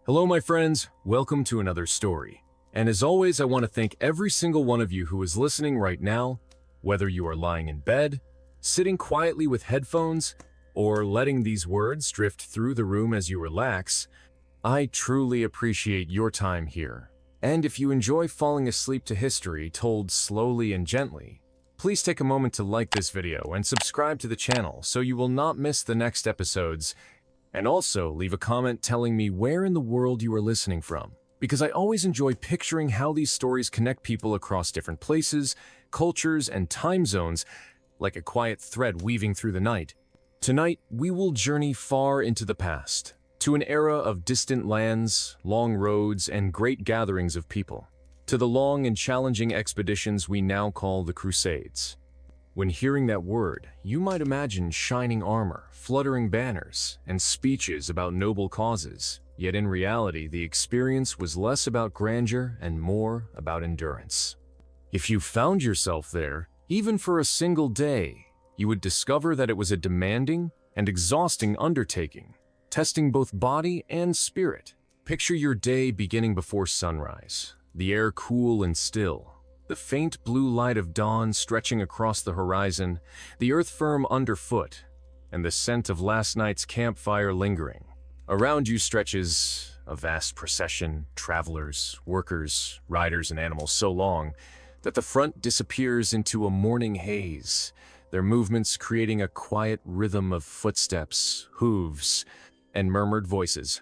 Hello, my friends. Welcome to another story. And as always, I want to thank every single one of you who is listening right now, whether you are lying in bed, sitting quietly with headphones, or letting these words drift through the room as you relax. I truly appreciate your time here. And if you enjoy falling asleep to history told slowly and gently, please take a moment to like this video and subscribe to the channel so you will not miss the next episodes. And also, leave a comment telling me where in the world you are listening from, because I always enjoy picturing how these stories connect people across different places, cultures, and time zones, like a quiet thread weaving through the night. Tonight, we will journey far into the past, to an era of distant lands, long roads, and great gatherings of people, to the long and challenging expeditions we now call the Crusades. When hearing that word, you might imagine shining armor, fluttering banners, and speeches about noble causes. Yet in reality, the experience was less about grandeur and more about endurance. If you found yourself there, even for a single day, you would discover that it was a demanding and exhausting undertaking, testing both body and spirit. Picture your day beginning before sunrise, the air cool and still, the faint blue light of dawn stretching across the horizon, the earth firm underfoot, and the scent of last night's campfire lingering. Around you stretches a vast procession, travelers, workers, riders, and animals so long that the front disappears into a morning haze, their movements creating a quiet rhythm of footsteps, hooves, and murmured voices.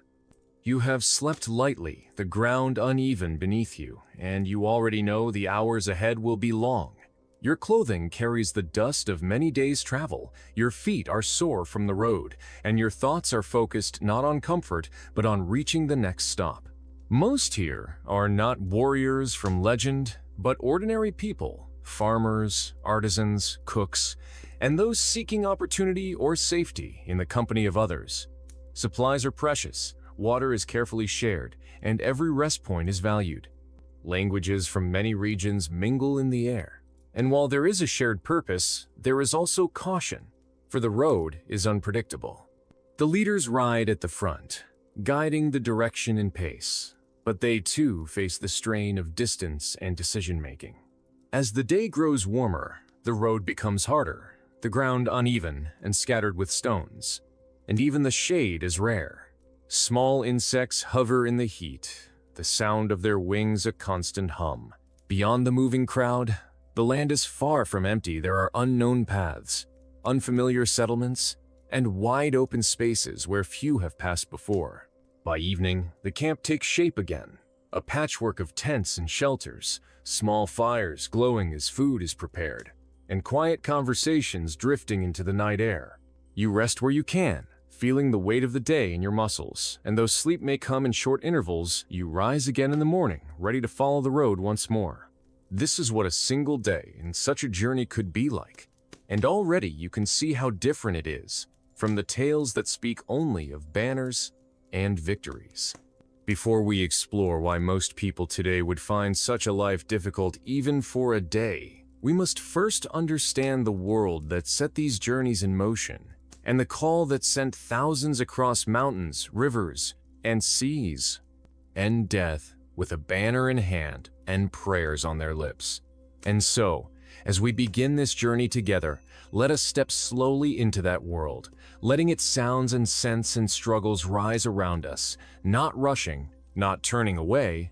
You have slept lightly, the ground uneven beneath you, and you already know the hours ahead will be long. Your clothing carries the dust of many days' travel, your feet are sore from the road, and your thoughts are focused not on comfort, but on reaching the next stop. Most here are not warriors from legend, but ordinary people, farmers, artisans, cooks, and those seeking opportunity or safety in the company of others. Supplies are precious. Water is carefully shared, and every rest point is valued. Languages from many regions mingle in the air. And while there is a shared purpose, there is also caution, for the road is unpredictable. The leaders ride at the front, guiding the direction and pace, but they too face the strain of distance and decision-making. As the day grows warmer, the road becomes harder, the ground uneven and scattered with stones, and even the shade is rare. Small insects hover in the heat, the sound of their wings a constant hum. Beyond the moving crowd, the land is far from empty. There are unknown paths, unfamiliar settlements, and wide open spaces where few have passed before. By evening, the camp takes shape again, a patchwork of tents and shelters, small fires glowing as food is prepared, and quiet conversations drifting into the night air. You rest where you can, feeling the weight of the day in your muscles, and though sleep may come in short intervals, you rise again in the morning, ready to follow the road once more. This is what a single day in such a journey could be like, and already you can see how different it is from the tales that speak only of banners and victories. Before we explore why most people today would find such a life difficult even for a day, we must first understand the world that set these journeys in motion, and the call that sent thousands across mountains, rivers, and seas, and death with a banner in hand and prayers on their lips. And so, as we begin this journey together, let us step slowly into that world, letting its sounds and scents and struggles rise around us, not rushing, not turning away,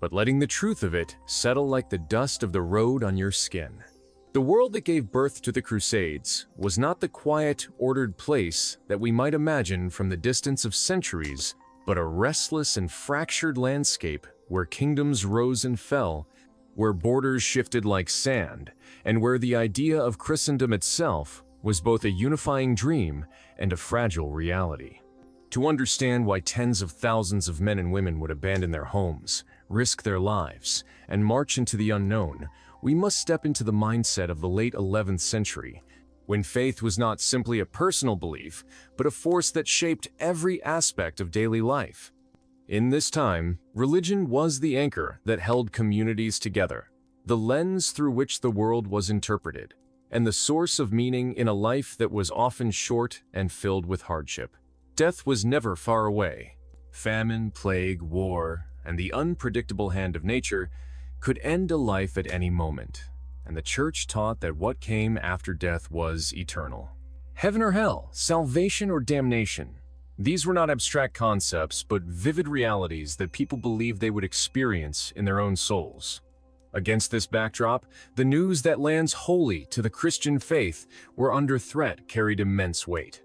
but letting the truth of it settle like the dust of the road on your skin. The world that gave birth to the Crusades was not the quiet, ordered place that we might imagine from the distance of centuries, but a restless and fractured landscape where kingdoms rose and fell, where borders shifted like sand, and where the idea of Christendom itself was both a unifying dream and a fragile reality. To understand why tens of thousands of men and women would abandon their homes, risk their lives, and march into the unknown, we must step into the mindset of the late 11th century, when faith was not simply a personal belief, but a force that shaped every aspect of daily life. In this time, religion was the anchor that held communities together, the lens through which the world was interpreted, and the source of meaning in a life that was often short and filled with hardship. Death was never far away. Famine, plague, war, and the unpredictable hand of nature could end a life at any moment, and the church taught that what came after death was eternal. Heaven or hell, salvation or damnation. These were not abstract concepts, but vivid realities that people believed they would experience in their own souls. Against this backdrop, the news that lands holy to the Christian faith were under threat carried immense weight.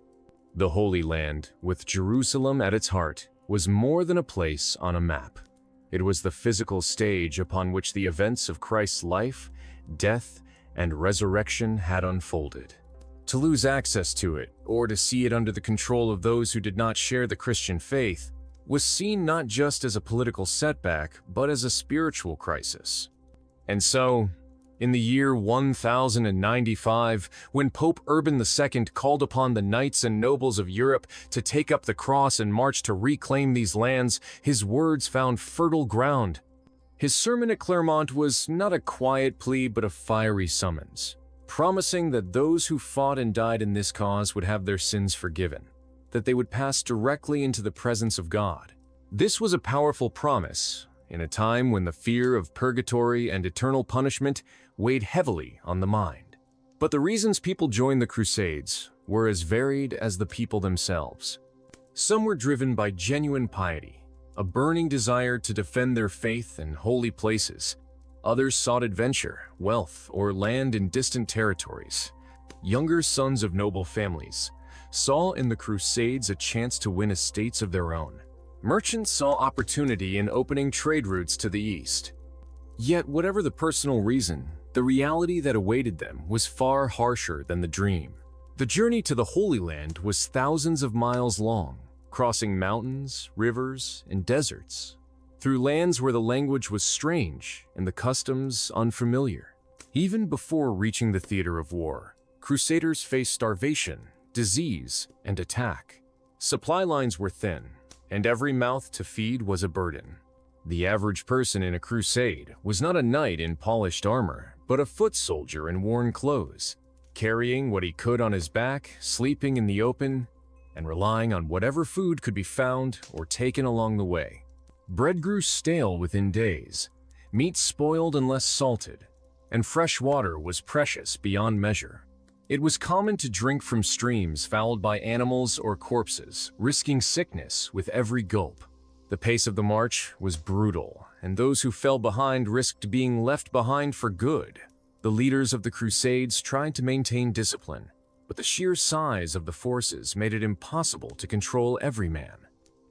The Holy Land, with Jerusalem at its heart, was more than a place on a map. It was the physical stage upon which the events of Christ's life, death, and resurrection had unfolded. To lose access to it, or to see it under the control of those who did not share the Christian faith, was seen not just as a political setback, but as a spiritual crisis. And so, in the year 1095, when Pope Urban II called upon the knights and nobles of Europe to take up the cross and march to reclaim these lands, his words found fertile ground. His sermon at Clermont was not a quiet plea but a fiery summons, promising that those who fought and died in this cause would have their sins forgiven, that they would pass directly into the presence of God. This was a powerful promise, in a time when the fear of purgatory and eternal punishment weighed heavily on the mind. But the reasons people joined the Crusades were as varied as the people themselves. Some were driven by genuine piety, a burning desire to defend their faith in holy places. Others sought adventure, wealth, or land in distant territories. Younger sons of noble families saw in the Crusades a chance to win estates of their own. Merchants saw opportunity in opening trade routes to the east. Yet, whatever the personal reason, the reality that awaited them was far harsher than the dream. The journey to the Holy Land was thousands of miles long, crossing mountains, rivers, and deserts, through lands where the language was strange and the customs unfamiliar. Even before reaching the theater of war, Crusaders faced starvation, disease, and attack. Supply lines were thin, and every mouth to feed was a burden. The average person in a crusade was not a knight in polished armor, but a foot soldier in worn clothes, carrying what he could on his back, sleeping in the open, and relying on whatever food could be found or taken along the way. Bread grew stale within days, meat spoiled unless salted, and fresh water was precious beyond measure. It was common to drink from streams fouled by animals or corpses, risking sickness with every gulp. The pace of the march was brutal, and those who fell behind risked being left behind for good. The leaders of the Crusades tried to maintain discipline, but the sheer size of the forces made it impossible to control every man.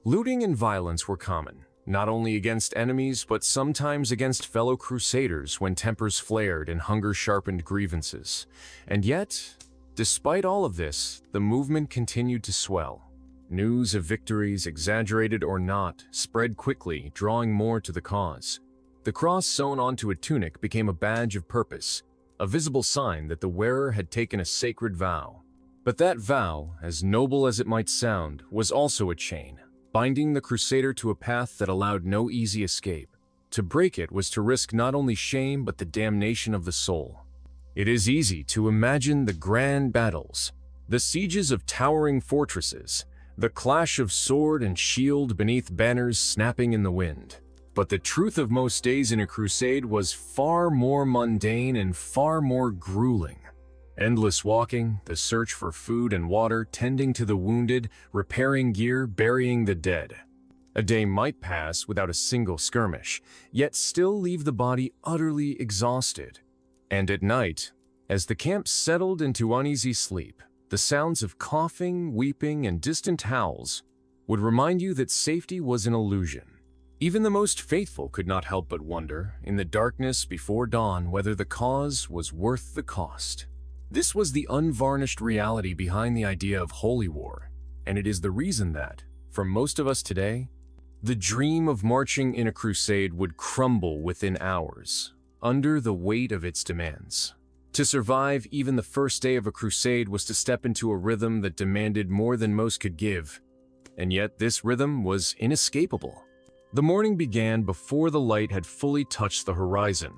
Looting and violence were common, not only against enemies but sometimes against fellow crusaders when tempers flared and hunger sharpened grievances. And yet, despite all of this, the movement continued to swell. News of victories, exaggerated or not, spread quickly, drawing more to the cause. The cross sewn onto a tunic became a badge of purpose, a visible sign that the wearer had taken a sacred vow. But that vow, as noble as it might sound, was also a chain, binding the crusader to a path that allowed no easy escape. To break it was to risk not only shame but the damnation of the soul. It is easy to imagine the grand battles, the sieges of towering fortresses, the clash of sword and shield beneath banners snapping in the wind. But the truth of most days in a crusade was far more mundane and far more grueling. Endless walking, the search for food and water, tending to the wounded, repairing gear, burying the dead. A day might pass without a single skirmish, yet still leave the body utterly exhausted. And at night, as the camp settled into uneasy sleep, the sounds of coughing, weeping, and distant howls would remind you that safety was an illusion. Even the most faithful could not help but wonder, in the darkness before dawn, whether the cause was worth the cost. This was the unvarnished reality behind the idea of holy war, and it is the reason that, for most of us today, the dream of marching in a crusade would crumble within hours, under the weight of its demands. To survive even the first day of a crusade was to step into a rhythm that demanded more than most could give, and yet this rhythm was inescapable. The morning began before the light had fully touched the horizon,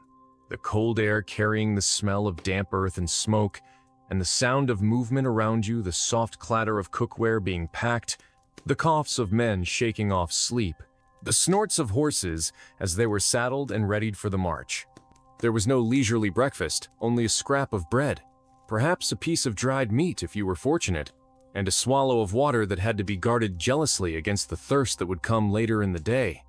the cold air carrying the smell of damp earth and smoke, and the sound of movement around you, the soft clatter of cookware being packed, the coughs of men shaking off sleep, the snorts of horses as they were saddled and readied for the march. There was no leisurely breakfast, only a scrap of bread, perhaps a piece of dried meat if you were fortunate, and a swallow of water that had to be guarded jealously against the thirst that would come later in the day.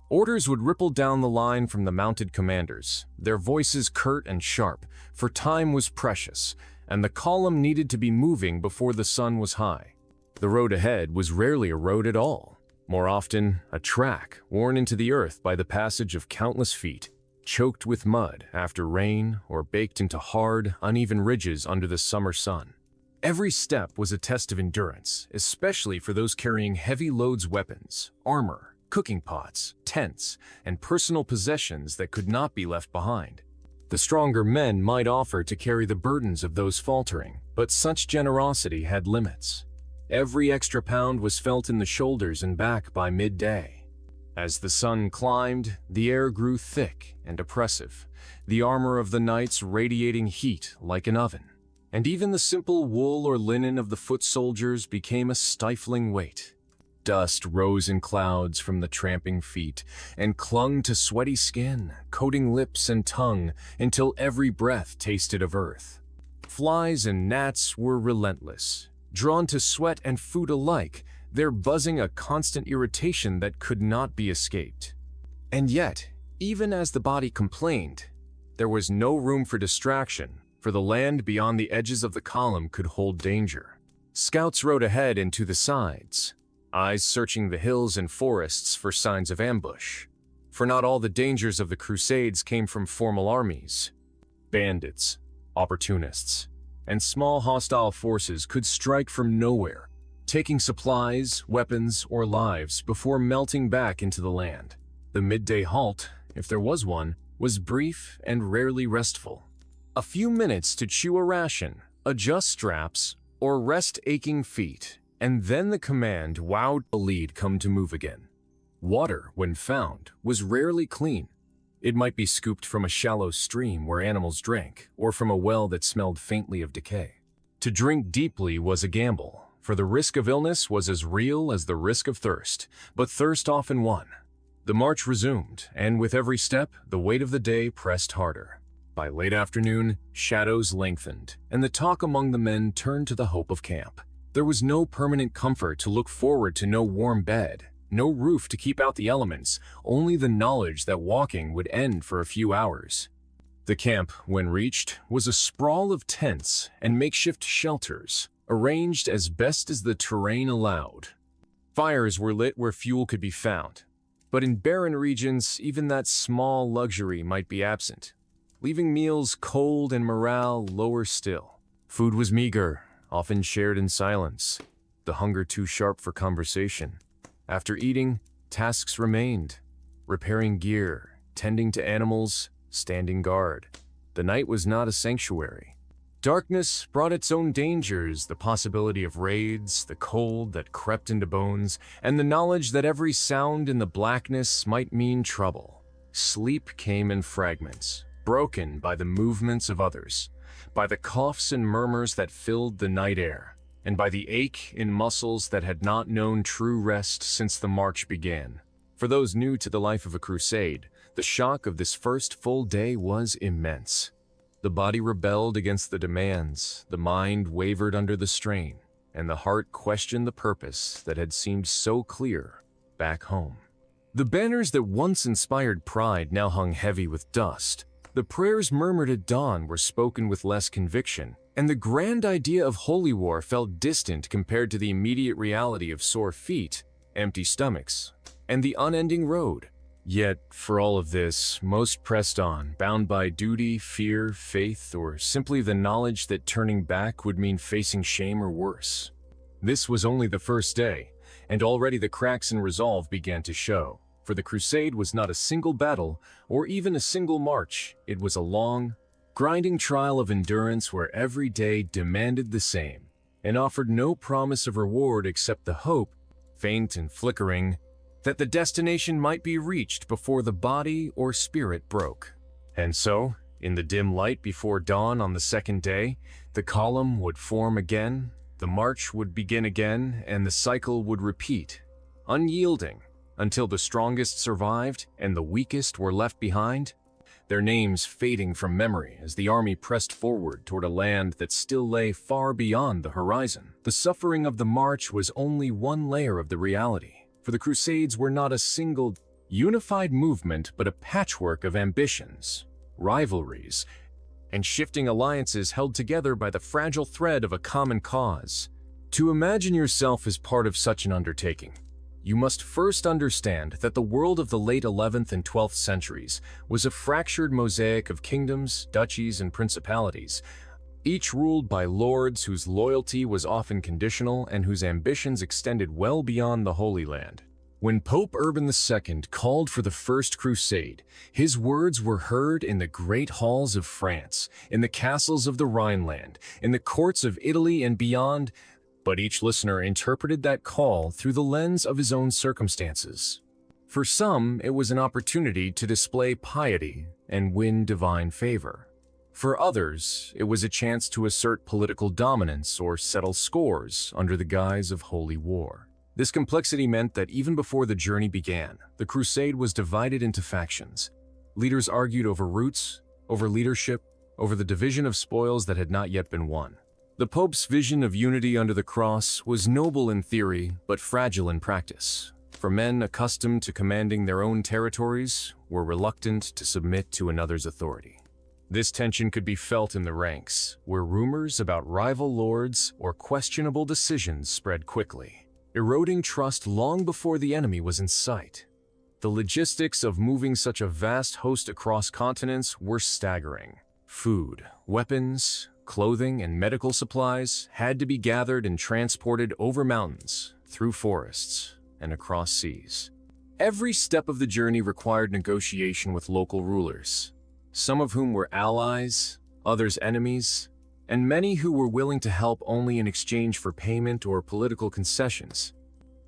Orders would ripple down the line from the mounted commanders, their voices curt and sharp, for time was precious, and the column needed to be moving before the sun was high. The road ahead was rarely a road at all, more often a track worn into the earth by the passage of countless feet, choked with mud after rain or baked into hard, uneven ridges under the summer sun. Every step was a test of endurance, especially for those carrying heavy loads, weapons, armor, cooking pots, tents, and personal possessions that could not be left behind. The stronger men might offer to carry the burdens of those faltering, but such generosity had limits. Every extra pound was felt in the shoulders and back by midday. As the sun climbed, the air grew thick and oppressive, the armor of the knights radiating heat like an oven. And even the simple wool or linen of the foot soldiers became a stifling weight. Dust rose in clouds from the tramping feet and clung to sweaty skin, coating lips and tongue until every breath tasted of earth. Flies and gnats were relentless, drawn to sweat and food alike, their buzzing a constant irritation that could not be escaped. And yet, even as the body complained, there was no room for distraction, for the land beyond the edges of the column could hold danger. Scouts rode ahead and to the sides, eyes searching the hills and forests for signs of ambush. For not all the dangers of the Crusades came from formal armies. Bandits, opportunists, and small hostile forces could strike from nowhere, taking supplies, weapons, or lives before melting back into the land. The midday halt, if there was one, was brief and rarely restful. A few minutes to chew a ration, adjust straps, or rest aching feet, and then the command wowed the lead come to move again. Water, when found, was rarely clean. It might be scooped from a shallow stream where animals drank, or from a well that smelled faintly of decay. To drink deeply was a gamble, for the risk of illness was as real as the risk of thirst, but thirst often won. The march resumed, and with every step, the weight of the day pressed harder. By late afternoon, shadows lengthened, and the talk among the men turned to the hope of camp. There was no permanent comfort to look forward to, no warm bed, no roof to keep out the elements, only the knowledge that walking would end for a few hours. The camp, when reached, was a sprawl of tents and makeshift shelters, arranged as best as the terrain allowed. Fires were lit where fuel could be found, but in barren regions, even that small luxury might be absent, leaving meals cold and morale lower still. Food was meager, often shared in silence, the hunger too sharp for conversation. After eating, tasks remained: repairing gear, tending to animals, standing guard. The night was not a sanctuary. Darkness brought its own dangers, the possibility of raids, the cold that crept into bones, and the knowledge that every sound in the blackness might mean trouble. Sleep came in fragments, broken by the movements of others, by the coughs and murmurs that filled the night air, and by the ache in muscles that had not known true rest since the march began. For those new to the life of a crusade, the shock of this first full day was immense. The body rebelled against the demands, the mind wavered under the strain, and the heart questioned the purpose that had seemed so clear back home. The banners that once inspired pride now hung heavy with dust. The prayers murmured at dawn were spoken with less conviction, and the grand idea of holy war felt distant compared to the immediate reality of sore feet, empty stomachs, and the unending road. Yet, for all of this, most pressed on, bound by duty, fear, faith, or simply the knowledge that turning back would mean facing shame or worse. This was only the first day, and already the cracks in resolve began to show. For the crusade was not a single battle, or even a single march. It was a long, grinding trial of endurance where every day demanded the same, and offered no promise of reward except the hope, faint and flickering, that the destination might be reached before the body or spirit broke. And so, in the dim light before dawn on the second day, the column would form again, The march would begin again, and the cycle would repeat, unyielding, until the strongest survived and the weakest were left behind, their names fading from memory as the army pressed forward toward a land that still lay far beyond the horizon. The suffering of the march was only one layer of the reality, for the Crusades were not a single, unified movement but a patchwork of ambitions, rivalries, and shifting alliances held together by the fragile thread of a common cause. To imagine yourself as part of such an undertaking, you must first understand that the world of the late 11th and 12th centuries was a fractured mosaic of kingdoms, duchies, and principalities, each ruled by lords whose loyalty was often conditional and whose ambitions extended well beyond the Holy Land. When Pope Urban II called for the First Crusade, his words were heard in the great halls of France, in the castles of the Rhineland, in the courts of Italy and beyond, but each listener interpreted that call through the lens of his own circumstances. For some, it was an opportunity to display piety and win divine favor. For others, it was a chance to assert political dominance or settle scores under the guise of holy war. This complexity meant that even before the journey began, the crusade was divided into factions. Leaders argued over routes, over leadership, over the division of spoils that had not yet been won. The Pope's vision of unity under the cross was noble in theory, but fragile in practice. For men accustomed to commanding their own territories were reluctant to submit to another's authority. This tension could be felt in the ranks, where rumors about rival lords or questionable decisions spread quickly, eroding trust long before the enemy was in sight. The logistics of moving such a vast host across continents were staggering. Food, weapons, clothing, and medical supplies had to be gathered and transported over mountains, through forests, and across seas. Every step of the journey required negotiation with local rulers, some of whom were allies, others enemies, and many who were willing to help only in exchange for payment or political concessions.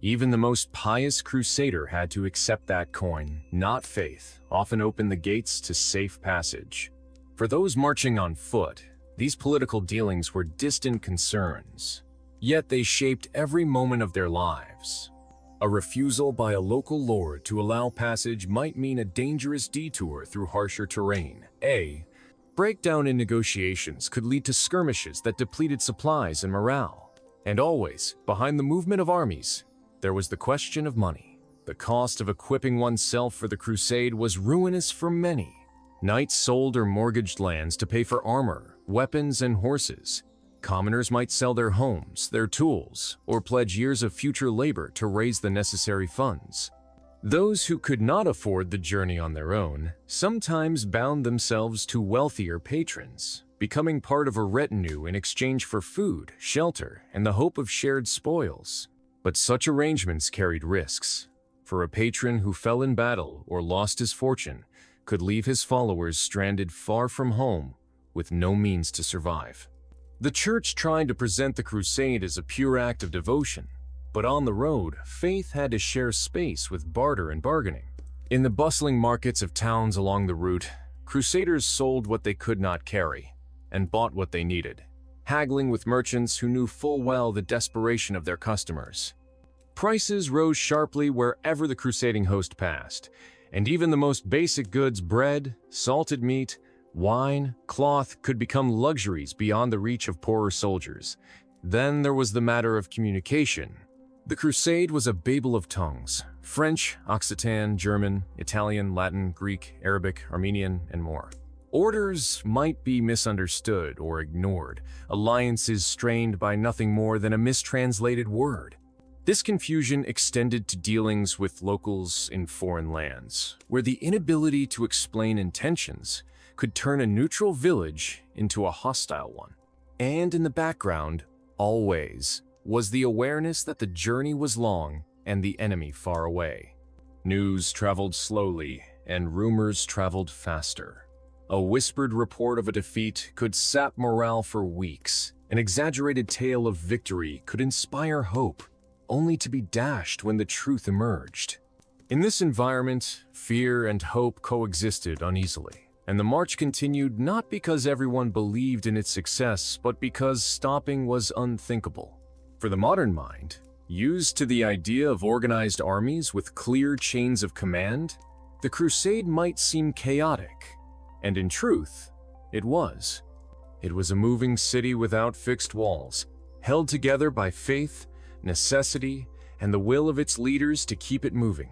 Even the most pious crusader had to accept that coin, not faith, often opened the gates to safe passage. For those marching on foot, these political dealings were distant concerns, yet they shaped every moment of their lives. A refusal by a local lord to allow passage might mean a dangerous detour through harsher terrain. A breakdown in negotiations could lead to skirmishes that depleted supplies and morale. And always, behind the movement of armies, there was the question of money. The cost of equipping oneself for the crusade was ruinous for many. Knights sold or mortgaged lands to pay for armor, weapons, and horses. Commoners might sell their homes, their tools, or pledge years of future labor to raise the necessary funds. Those who could not afford the journey on their own sometimes bound themselves to wealthier patrons, becoming part of a retinue in exchange for food, shelter, and the hope of shared spoils. But such arrangements carried risks, for a patron who fell in battle or lost his fortune could leave his followers stranded far from home with no means to survive. The church tried to present the crusade as a pure act of devotion, but on the road, faith had to share space with barter and bargaining. In the bustling markets of towns along the route, crusaders sold what they could not carry and bought what they needed, haggling with merchants who knew full well the desperation of their customers. Prices rose sharply wherever the crusading host passed, and even the most basic goods, bread, salted meat, wine, cloth, could become luxuries beyond the reach of poorer soldiers. Then there was the matter of communication. The crusade was a babel of tongues: French, Occitan, German, Italian, Latin, Greek, Arabic, Armenian, and more. Orders might be misunderstood or ignored, alliances strained by nothing more than a mistranslated word. This confusion extended to dealings with locals in foreign lands, where the inability to explain intentions could turn a neutral village into a hostile one. And in the background, always, was the awareness that the journey was long and the enemy far away. News traveled slowly, and rumors traveled faster. A whispered report of a defeat could sap morale for weeks. An exaggerated tale of victory could inspire hope, only to be dashed when the truth emerged. In this environment, fear and hope coexisted uneasily, and the march continued not because everyone believed in its success, but because stopping was unthinkable. For the modern mind, used to the idea of organized armies with clear chains of command, the crusade might seem chaotic, and in truth, it was. It was a moving city without fixed walls, held together by faith, necessity, and the will of its leaders to keep it moving.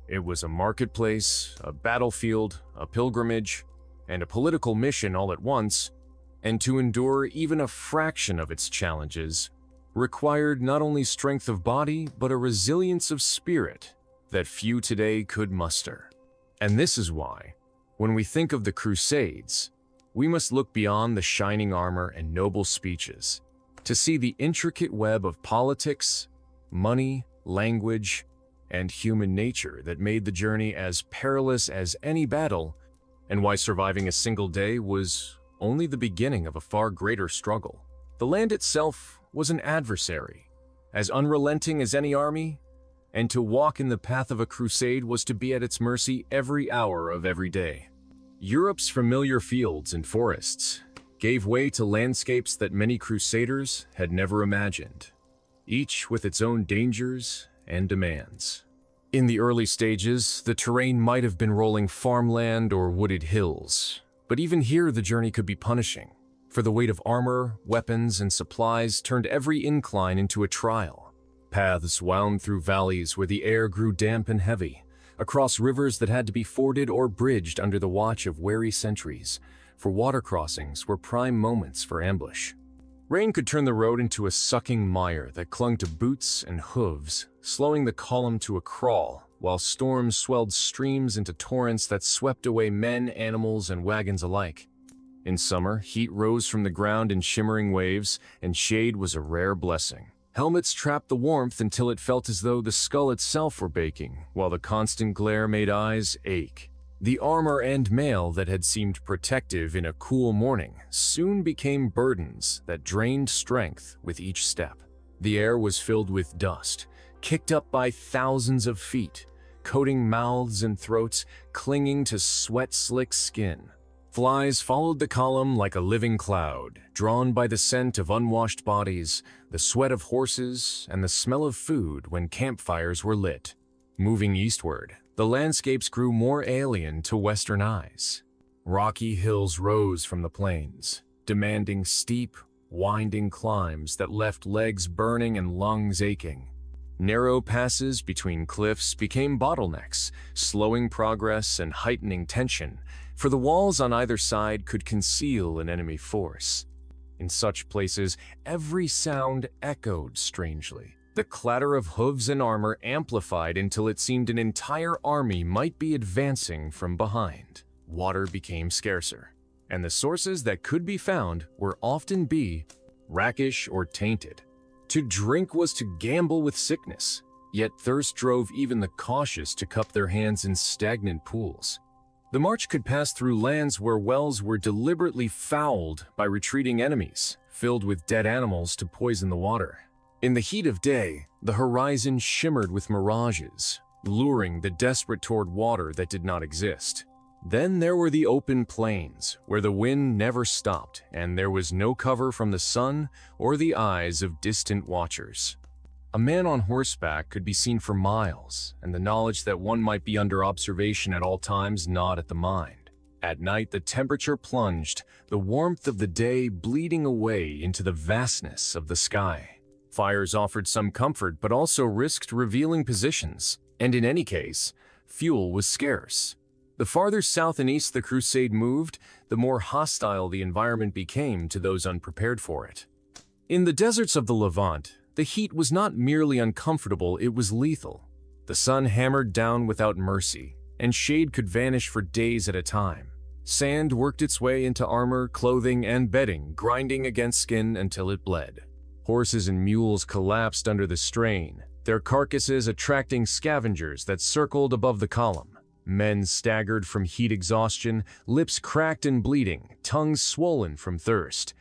It was a marketplace, a battlefield, a pilgrimage, and a political mission all at once, and to endure even a fraction of its challenges required not only strength of body, but a resilience of spirit that few today could muster. And this is why, when we think of the Crusades, we must look beyond the shining armor and noble speeches to see the intricate web of politics, money, language, and human nature that made the journey as perilous as any battle, and why surviving a single day was only the beginning of a far greater struggle. The land itself was an adversary, as unrelenting as any army, and to walk in the path of a crusade was to be at its mercy every hour of every day. Europe's familiar fields and forests gave way to landscapes that many crusaders had never imagined, each with its own dangers and demands. In the early stages, the terrain might have been rolling farmland or wooded hills, but even here the journey could be punishing, for the weight of armor, weapons, and supplies turned every incline into a trial. Paths wound through valleys where the air grew damp and heavy, across rivers that had to be forded or bridged under the watch of wary sentries, for water crossings were prime moments for ambush. Rain could turn the road into a sucking mire that clung to boots and hooves, slowing the column to a crawl, while storms swelled streams into torrents that swept away men, animals, and wagons alike. In summer, heat rose from the ground in shimmering waves, and shade was a rare blessing. Helmets trapped the warmth until it felt as though the skull itself were baking, while the constant glare made eyes ache. The armor and mail that had seemed protective in a cool morning soon became burdens that drained strength with each step. The air was filled with dust, kicked up by thousands of feet, coating mouths and throats, clinging to sweat-slick skin. Flies followed the column like a living cloud, drawn by the scent of unwashed bodies, the sweat of horses, and the smell of food when campfires were lit. Moving eastward, the landscapes grew more alien to Western eyes. Rocky hills rose from the plains, demanding steep, winding climbs that left legs burning and lungs aching. Narrow passes between cliffs became bottlenecks, slowing progress and heightening tension, for the walls on either side could conceal an enemy force. In such places, every sound echoed strangely. The clatter of hooves and armor amplified until it seemed an entire army might be advancing from behind. Water became scarcer, and the sources that could be found were often brackish or tainted. To drink was to gamble with sickness, yet thirst drove even the cautious to cup their hands in stagnant pools. The march could pass through lands where wells were deliberately fouled by retreating enemies, filled with dead animals to poison the water. In the heat of day, the horizon shimmered with mirages, luring the desperate toward water that did not exist. Then there were the open plains, where the wind never stopped and there was no cover from the sun or the eyes of distant watchers. A man on horseback could be seen for miles, and the knowledge that one might be under observation at all times gnawed at the mind. At night, the temperature plunged, the warmth of the day bleeding away into the vastness of the sky. Fires offered some comfort, but also risked revealing positions, and in any case, fuel was scarce. The farther south and east the crusade moved, the more hostile the environment became to those unprepared for it. In the deserts of the Levant, the heat was not merely uncomfortable, it was lethal. The sun hammered down without mercy, and shade could vanish for days at a time. Sand worked its way into armor, clothing, and bedding, grinding against skin until it bled. Horses and mules collapsed under the strain, their carcasses attracting scavengers that circled above the column. Men staggered from heat exhaustion, lips cracked and bleeding, tongues swollen from thirst.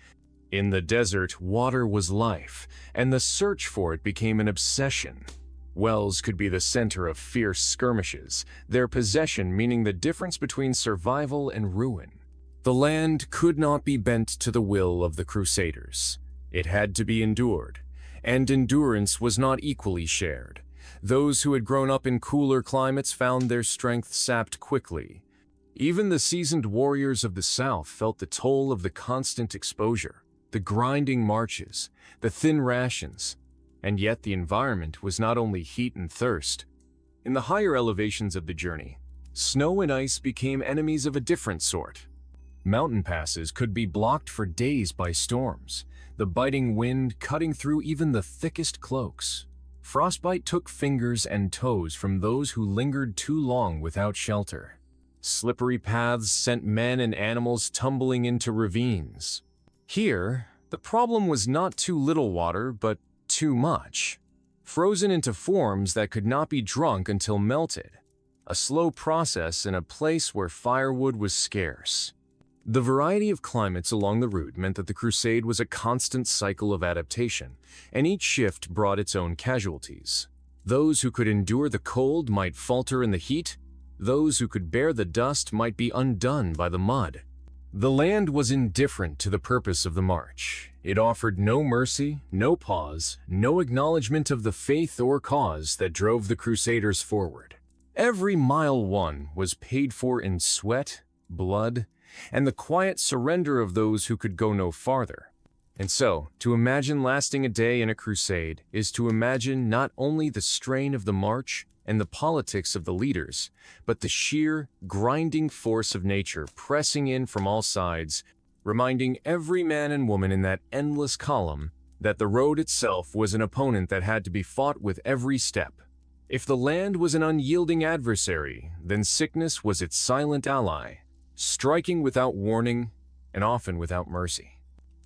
In the desert, water was life, and the search for it became an obsession. Wells could be the center of fierce skirmishes, their possession meaning the difference between survival and ruin. The land could not be bent to the will of the crusaders. It had to be endured, and endurance was not equally shared. Those who had grown up in cooler climates found their strength sapped quickly. Even the seasoned warriors of the South felt the toll of the constant exposure, the grinding marches, the thin rations, and yet the environment was not only heat and thirst. In the higher elevations of the journey, snow and ice became enemies of a different sort. Mountain passes could be blocked for days by storms, the biting wind cutting through even the thickest cloaks. Frostbite took fingers and toes from those who lingered too long without shelter. Slippery paths sent men and animals tumbling into ravines. Here, the problem was not too little water, but too much. Frozen into forms that could not be drunk until melted. A slow process in a place where firewood was scarce. The variety of climates along the route meant that the Crusade was a constant cycle of adaptation, and each shift brought its own casualties. Those who could endure the cold might falter in the heat. Those who could bear the dust might be undone by the mud. The land was indifferent to the purpose of the march. It offered no mercy, no pause, no acknowledgement of the faith or cause that drove the Crusaders forward. Every mile won was paid for in sweat, blood, and the quiet surrender of those who could go no farther. And so, to imagine lasting a day in a crusade is to imagine not only the strain of the march and the politics of the leaders, but the sheer, grinding force of nature pressing in from all sides, reminding every man and woman in that endless column that the road itself was an opponent that had to be fought with every step. If the land was an unyielding adversary, then sickness was its silent ally, striking without warning and often without mercy.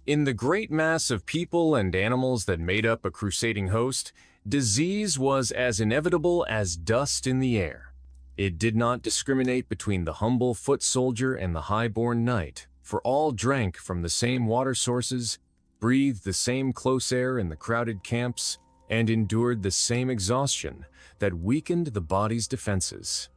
In the great mass of people and animals that made up a crusading host, disease was as inevitable as dust in the air. It did not discriminate between the humble foot soldier and the high-born knight, for all drank from the same water sources, breathed the same close air in the crowded camps, and endured the same exhaustion that weakened the body's defenses.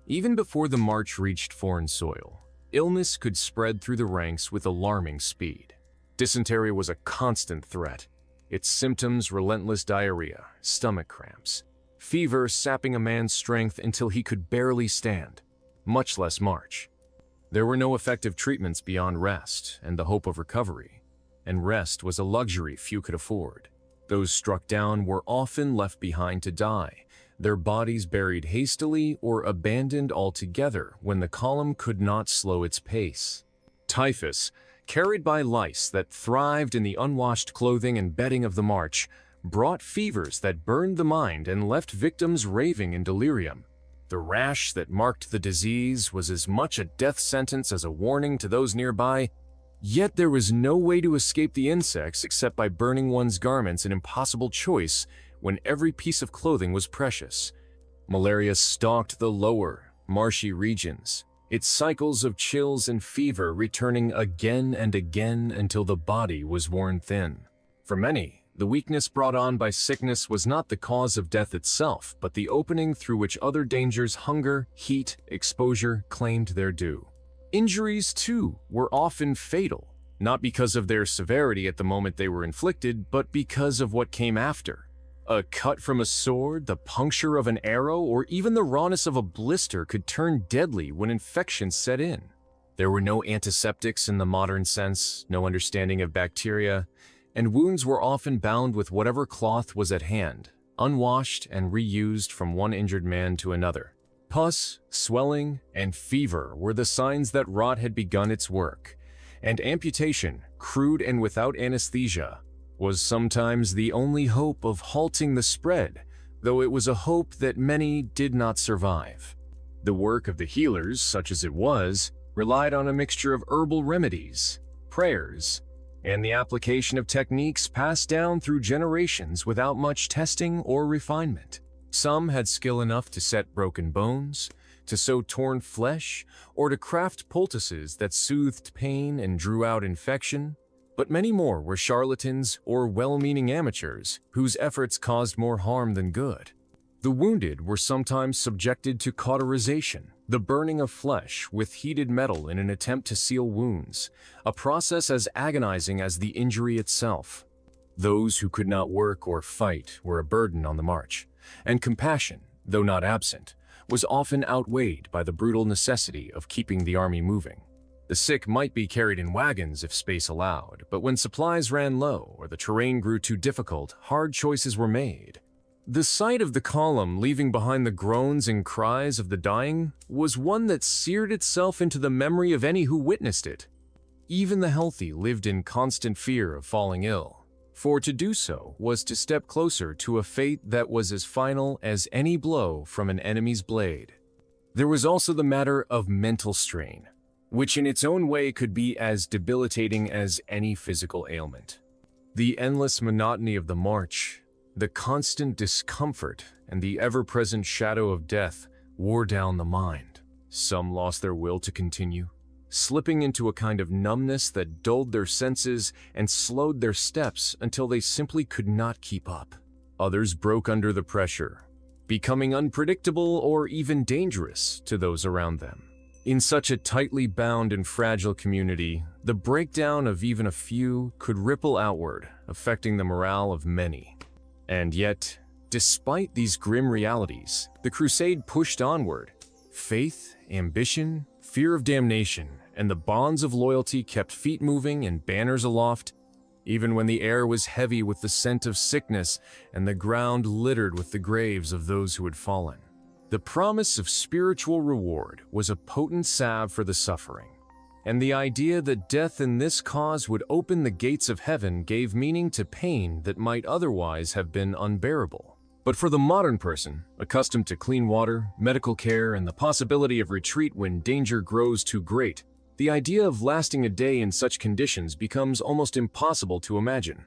Even before the march reached foreign soil, illness could spread through the ranks with alarming speed. Dysentery was a constant threat, its symptoms relentless diarrhea, stomach cramps, fever sapping a man's strength until he could barely stand, much less march. There were no effective treatments beyond rest and the hope of recovery, and rest was a luxury few could afford. Those struck down were often left behind to die, their bodies buried hastily or abandoned altogether when the column could not slow its pace. Typhus, carried by lice that thrived in the unwashed clothing and bedding of the march, brought fevers that burned the mind and left victims raving in delirium. The rash that marked the disease was as much a death sentence as a warning to those nearby, yet there was no way to escape the insects except by burning one's garments, an impossible choice when every piece of clothing was precious. Malaria stalked the lower, marshy regions, its cycles of chills and fever returning again and again until the body was worn thin. For many, the weakness brought on by sickness was not the cause of death itself, but the opening through which other dangers, hunger, heat, exposure, claimed their due. Injuries, too, were often fatal, not because of their severity at the moment they were inflicted, but because of what came after. A cut from a sword, the puncture of an arrow, or even the rawness of a blister could turn deadly when infection set in. There were no antiseptics in the modern sense, no understanding of bacteria, and wounds were often bound with whatever cloth was at hand, unwashed and reused from one injured man to another. Pus, swelling, and fever were the signs that rot had begun its work, and amputation, crude and without anesthesia, was sometimes the only hope of halting the spread, though it was a hope that many did not survive. The work of the healers, such as it was, relied on a mixture of herbal remedies, prayers, and the application of techniques passed down through generations without much testing or refinement. Some had skill enough to set broken bones, to sew torn flesh, or to craft poultices that soothed pain and drew out infection. But many more were charlatans or well-meaning amateurs whose efforts caused more harm than good. The wounded were sometimes subjected to cauterization, the burning of flesh with heated metal in an attempt to seal wounds, a process as agonizing as the injury itself. Those who could not work or fight were a burden on the march, and compassion, though not absent, was often outweighed by the brutal necessity of keeping the army moving. The sick might be carried in wagons if space allowed, but when supplies ran low or the terrain grew too difficult, hard choices were made. The sight of the column leaving behind the groans and cries of the dying was one that seared itself into the memory of any who witnessed it. Even the healthy lived in constant fear of falling ill, for to do so was to step closer to a fate that was as final as any blow from an enemy's blade. There was also the matter of mental strain, which in its own way could be as debilitating as any physical ailment. The endless monotony of the march, the constant discomfort, and the ever-present shadow of death wore down the mind. Some lost their will to continue, slipping into a kind of numbness that dulled their senses and slowed their steps until they simply could not keep up. Others broke under the pressure, becoming unpredictable or even dangerous to those around them. In such a tightly bound and fragile community, the breakdown of even a few could ripple outward, affecting the morale of many. And yet, despite these grim realities, the crusade pushed onward. Faith, ambition, fear of damnation, and the bonds of loyalty kept feet moving and banners aloft, even when the air was heavy with the scent of sickness and the ground littered with the graves of those who had fallen. The promise of spiritual reward was a potent salve for the suffering, and the idea that death in this cause would open the gates of heaven gave meaning to pain that might otherwise have been unbearable. But for the modern person, accustomed to clean water, medical care, and the possibility of retreat when danger grows too great, the idea of lasting a day in such conditions becomes almost impossible to imagine.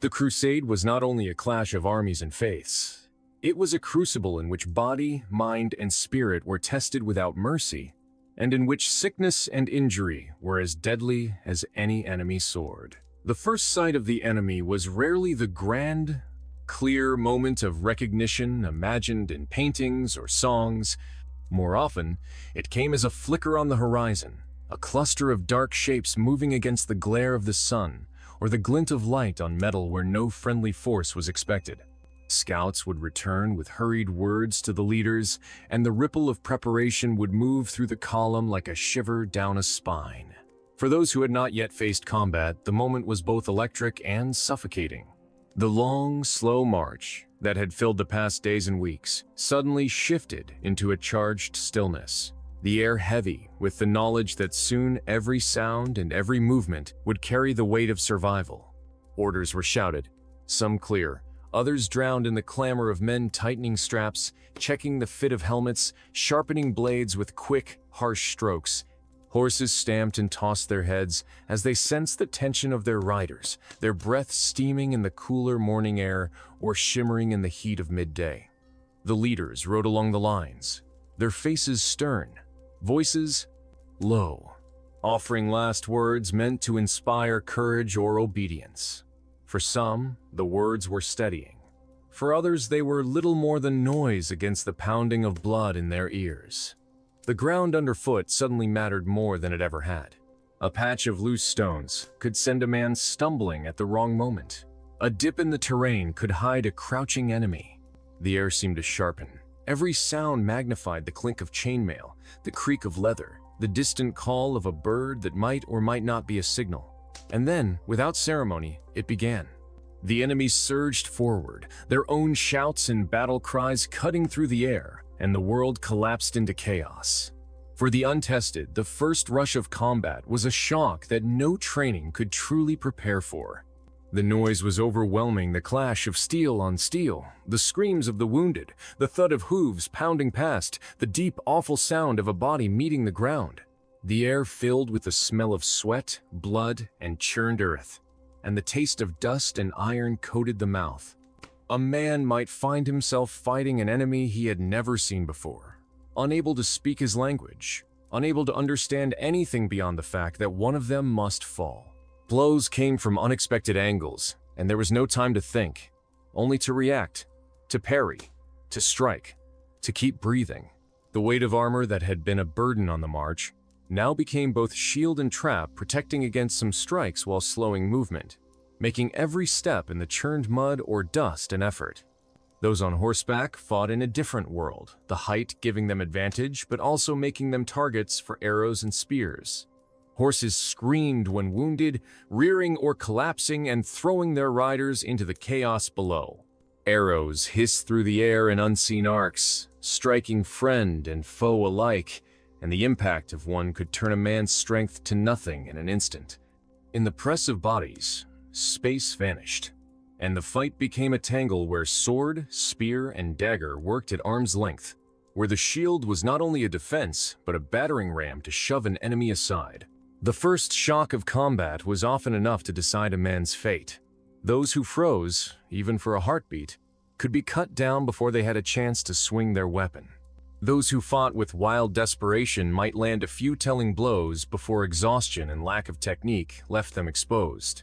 The crusade was not only a clash of armies and faiths. It was a crucible in which body, mind, and spirit were tested without mercy, and in which sickness and injury were as deadly as any enemy's sword. The first sight of the enemy was rarely the grand, clear moment of recognition imagined in paintings or songs. More often, it came as a flicker on the horizon, a cluster of dark shapes moving against the glare of the sun, or the glint of light on metal where no friendly force was expected. Scouts would return with hurried words to the leaders, and the ripple of preparation would move through the column like a shiver down a spine. For those who had not yet faced combat, the moment was both electric and suffocating. The long, slow march that had filled the past days and weeks suddenly shifted into a charged stillness, the air heavy with the knowledge that soon every sound and every movement would carry the weight of survival. Orders were shouted, some clear, others drowned in the clamor of men tightening straps, checking the fit of helmets, sharpening blades with quick, harsh strokes. Horses stamped and tossed their heads as they sensed the tension of their riders, their breath steaming in the cooler morning air or shimmering in the heat of midday. The leaders rode along the lines, their faces stern, voices low, offering last words meant to inspire courage or obedience. For some, the words were steadying. For others, they were little more than noise against the pounding of blood in their ears. The ground underfoot suddenly mattered more than it ever had. A patch of loose stones could send a man stumbling at the wrong moment. A dip in the terrain could hide a crouching enemy. The air seemed to sharpen. Every sound magnified the clink of chainmail, the creak of leather, the distant call of a bird that might or might not be a signal. And then, without ceremony, it began. The enemies surged forward, their own shouts and battle cries cutting through the air, and the world collapsed into chaos. For the untested, the first rush of combat was a shock that no training could truly prepare for. The noise was overwhelming, the clash of steel on steel, the screams of the wounded, the thud of hooves pounding past, the deep, awful sound of a body meeting the ground. The air filled with the smell of sweat, blood, and churned earth, and the taste of dust and iron coated the mouth. A man might find himself fighting an enemy he had never seen before, unable to speak his language, unable to understand anything beyond the fact that one of them must fall. Blows came from unexpected angles, and there was no time to think, only to react, to parry, to strike, to keep breathing. The weight of armor that had been a burden on the march now became both shield and trap, protecting against some strikes while slowing movement. making every step in the churned mud or dust an effort. Those on horseback fought in a different world, the height giving them advantage but also making them targets for arrows and spears. Horses screamed when wounded, rearing or collapsing and throwing their riders into the chaos below. Arrows hissed through the air in unseen arcs, striking friend and foe alike, and the impact of one could turn a man's strength to nothing in an instant. In the press of bodies, space vanished, and the fight became a tangle where sword, spear, and dagger worked at arm's length, where the shield was not only a defense, but a battering ram to shove an enemy aside. The first shock of combat was often enough to decide a man's fate. Those who froze, even for a heartbeat, could be cut down before they had a chance to swing their weapon. Those who fought with wild desperation might land a few telling blows before exhaustion and lack of technique left them exposed.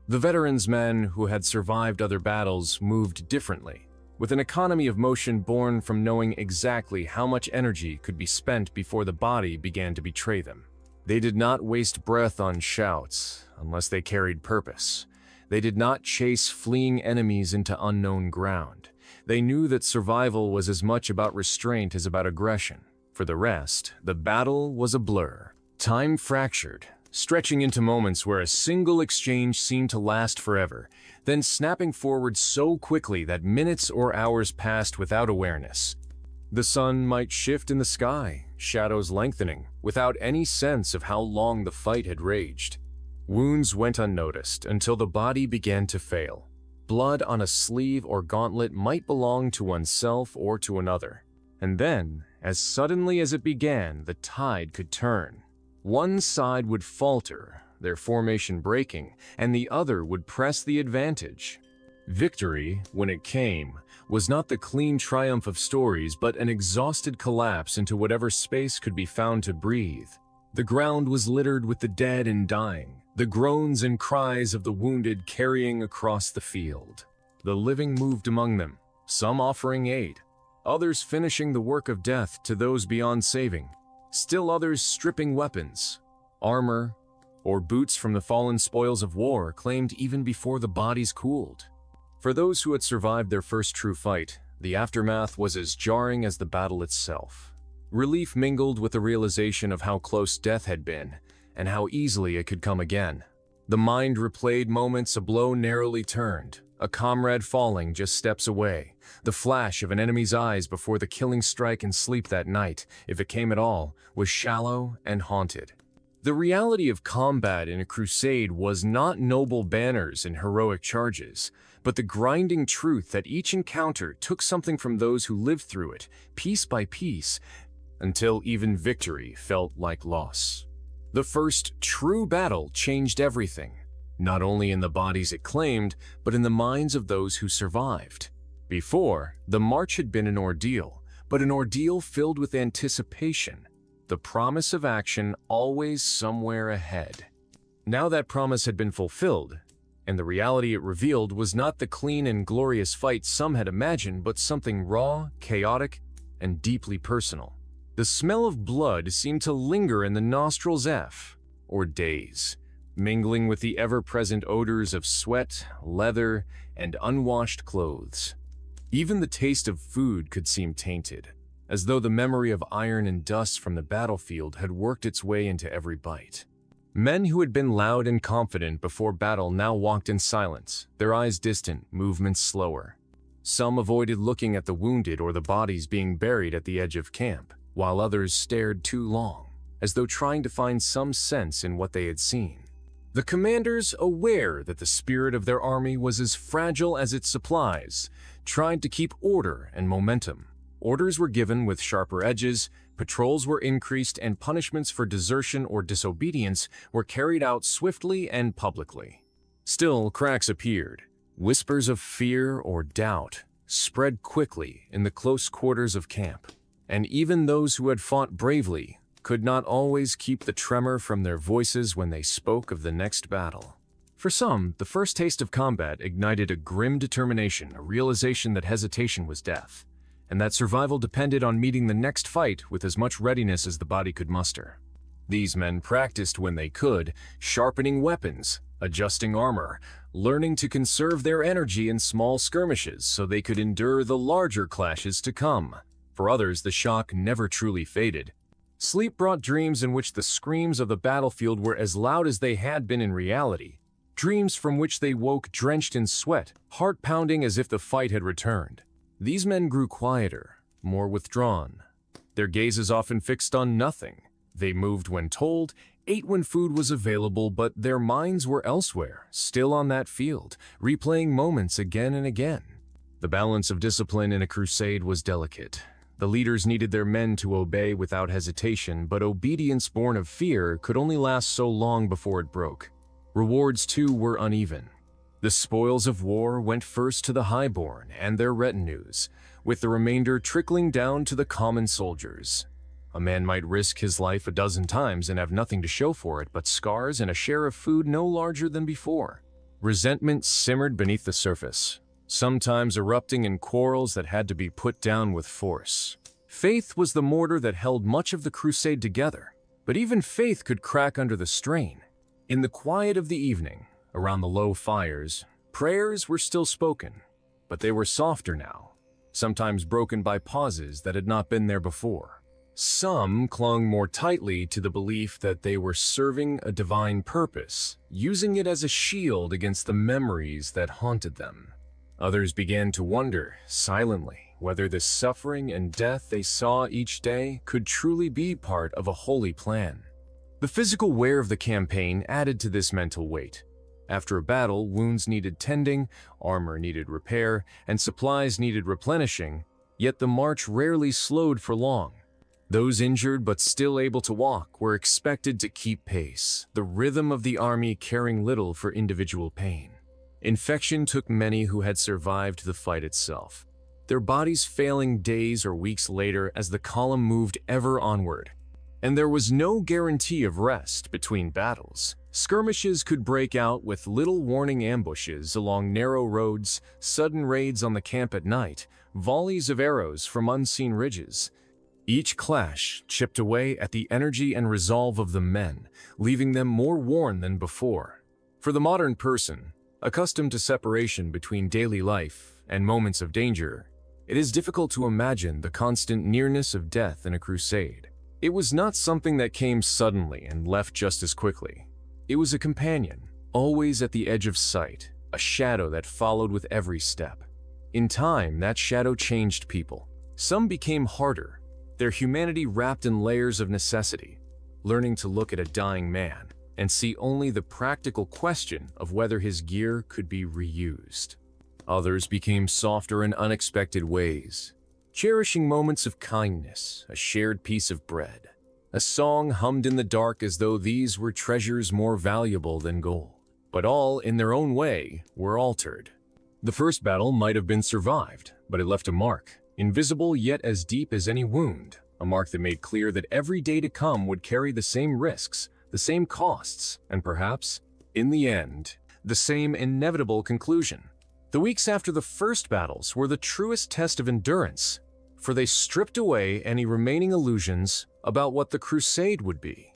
The veterans' men who had survived other battles moved differently, with an economy of motion born from knowing exactly how much energy could be spent before the body began to betray them. They did not waste breath on shouts, unless they carried purpose. They did not chase fleeing enemies into unknown ground. They knew that survival was as much about restraint as about aggression. For the rest, the battle was a blur. Time fractured, stretching into moments where a single exchange seemed to last forever, then snapping forward so quickly that minutes or hours passed without awareness. The sun might shift in the sky, shadows lengthening, without any sense of how long the fight had raged. Wounds went unnoticed until the body began to fail. Blood on a sleeve or gauntlet might belong to oneself or to another. And then, as suddenly as it began, the tide could turn. One side would falter, their formation breaking, and the other would press the advantage. Victory, when it came, was not the clean triumph of stories, but an exhausted collapse into whatever space could be found to breathe. The ground was littered with the dead and dying, the groans and cries of the wounded carrying across the field. The living moved among them, some offering aid, others finishing the work of death to those beyond saving, still others stripping weapons, armor, or boots from the fallen spoils of war claimed even before the bodies cooled. For those who had survived their first true fight, the aftermath was as jarring as the battle itself. Relief mingled with the realization of how close death had been, and how easily it could come again. The mind replayed moments a blow narrowly turned, a comrade falling just steps away, the flash of an enemy's eyes before the killing strike and sleep that night, if it came at all, was shallow and haunted. The reality of combat in a crusade was not noble banners and heroic charges, but the grinding truth that each encounter took something from those who lived through it, piece by piece, until even victory felt like loss. The first true battle changed everything, not only in the bodies it claimed, but in the minds of those who survived. Before, the march had been an ordeal, but an ordeal filled with anticipation, the promise of action always somewhere ahead. Now that promise had been fulfilled, and the reality it revealed was not the clean and glorious fight some had imagined, but something raw, chaotic, and deeply personal. The smell of blood seemed to linger in the nostrils or days, mingling with the ever-present odors of sweat, leather, and unwashed clothes. Even the taste of food could seem tainted, as though the memory of iron and dust from the battlefield had worked its way into every bite. Men who had been loud and confident before battle now walked in silence, their eyes distant, movements slower. Some avoided looking at the wounded or the bodies being buried at the edge of camp, while others stared too long, as though trying to find some sense in what they had seen. The commanders, aware that the spirit of their army was as fragile as its supplies, tried to keep order and momentum. Orders were given with sharper edges, patrols were increased, and punishments for desertion or disobedience were carried out swiftly and publicly. Still, cracks appeared. Whispers of fear or doubt spread quickly in the close quarters of camp, and even those who had fought bravely could not always keep the tremor from their voices when they spoke of the next battle. For some, the first taste of combat ignited a grim determination, a realization that hesitation was death, and that survival depended on meeting the next fight with as much readiness as the body could muster. These men practiced when they could, sharpening weapons, adjusting armor, learning to conserve their energy in small skirmishes so they could endure the larger clashes to come. For others, the shock never truly faded. Sleep brought dreams in which the screams of the battlefield were as loud as they had been in reality, dreams from which they woke drenched in sweat, heart pounding as if the fight had returned. These men grew quieter, more withdrawn, their gazes often fixed on nothing. They moved when told, ate when food was available, but their minds were elsewhere, still on that field, replaying moments again and again. The balance of discipline in a crusade was delicate. The leaders needed their men to obey without hesitation, but obedience born of fear could only last so long before it broke. Rewards, too, were uneven. The spoils of war went first to the highborn and their retinues, with the remainder trickling down to the common soldiers. A man might risk his life a dozen times and have nothing to show for it but scars and a share of food no larger than before. Resentment simmered beneath the surface, sometimes erupting in quarrels that had to be put down with force. Faith was the mortar that held much of the crusade together, but even faith could crack under the strain. In the quiet of the evening, around the low fires, prayers were still spoken, but they were softer now, sometimes broken by pauses that had not been there before. Some clung more tightly to the belief that they were serving a divine purpose, using it as a shield against the memories that haunted them. Others began to wonder, silently, whether the suffering and death they saw each day could truly be part of a holy plan. The physical wear of the campaign added to this mental weight. After a battle, wounds needed tending, armor needed repair, and supplies needed replenishing, yet the march rarely slowed for long. Those injured but still able to walk were expected to keep pace, the rhythm of the army caring little for individual pain. Infection took many who had survived the fight itself, their bodies failing days or weeks later as the column moved ever onward. And there was no guarantee of rest between battles. Skirmishes could break out with little warning, ambushes along narrow roads, sudden raids on the camp at night, volleys of arrows from unseen ridges. Each clash chipped away at the energy and resolve of the men, leaving them more worn than before. For the modern person, accustomed to separation between daily life and moments of danger, it is difficult to imagine the constant nearness of death in a crusade. It was not something that came suddenly and left just as quickly. It was a companion, always at the edge of sight, a shadow that followed with every step. In time, that shadow changed people. Some became harder, their humanity wrapped in layers of necessity, learning to look at a dying man and see only the practical question of whether his gear could be reused. Others became softer in unexpected ways, cherishing moments of kindness, a shared piece of bread, a song hummed in the dark as though these were treasures more valuable than gold. But all, in their own way, were altered. The first battle might have been survived, but it left a mark, invisible yet as deep as any wound, a mark that made clear that every day to come would carry the same risks, the same costs, and perhaps, in the end, the same inevitable conclusion. The weeks after the first battles were the truest test of endurance, for they stripped away any remaining illusions about what the crusade would be.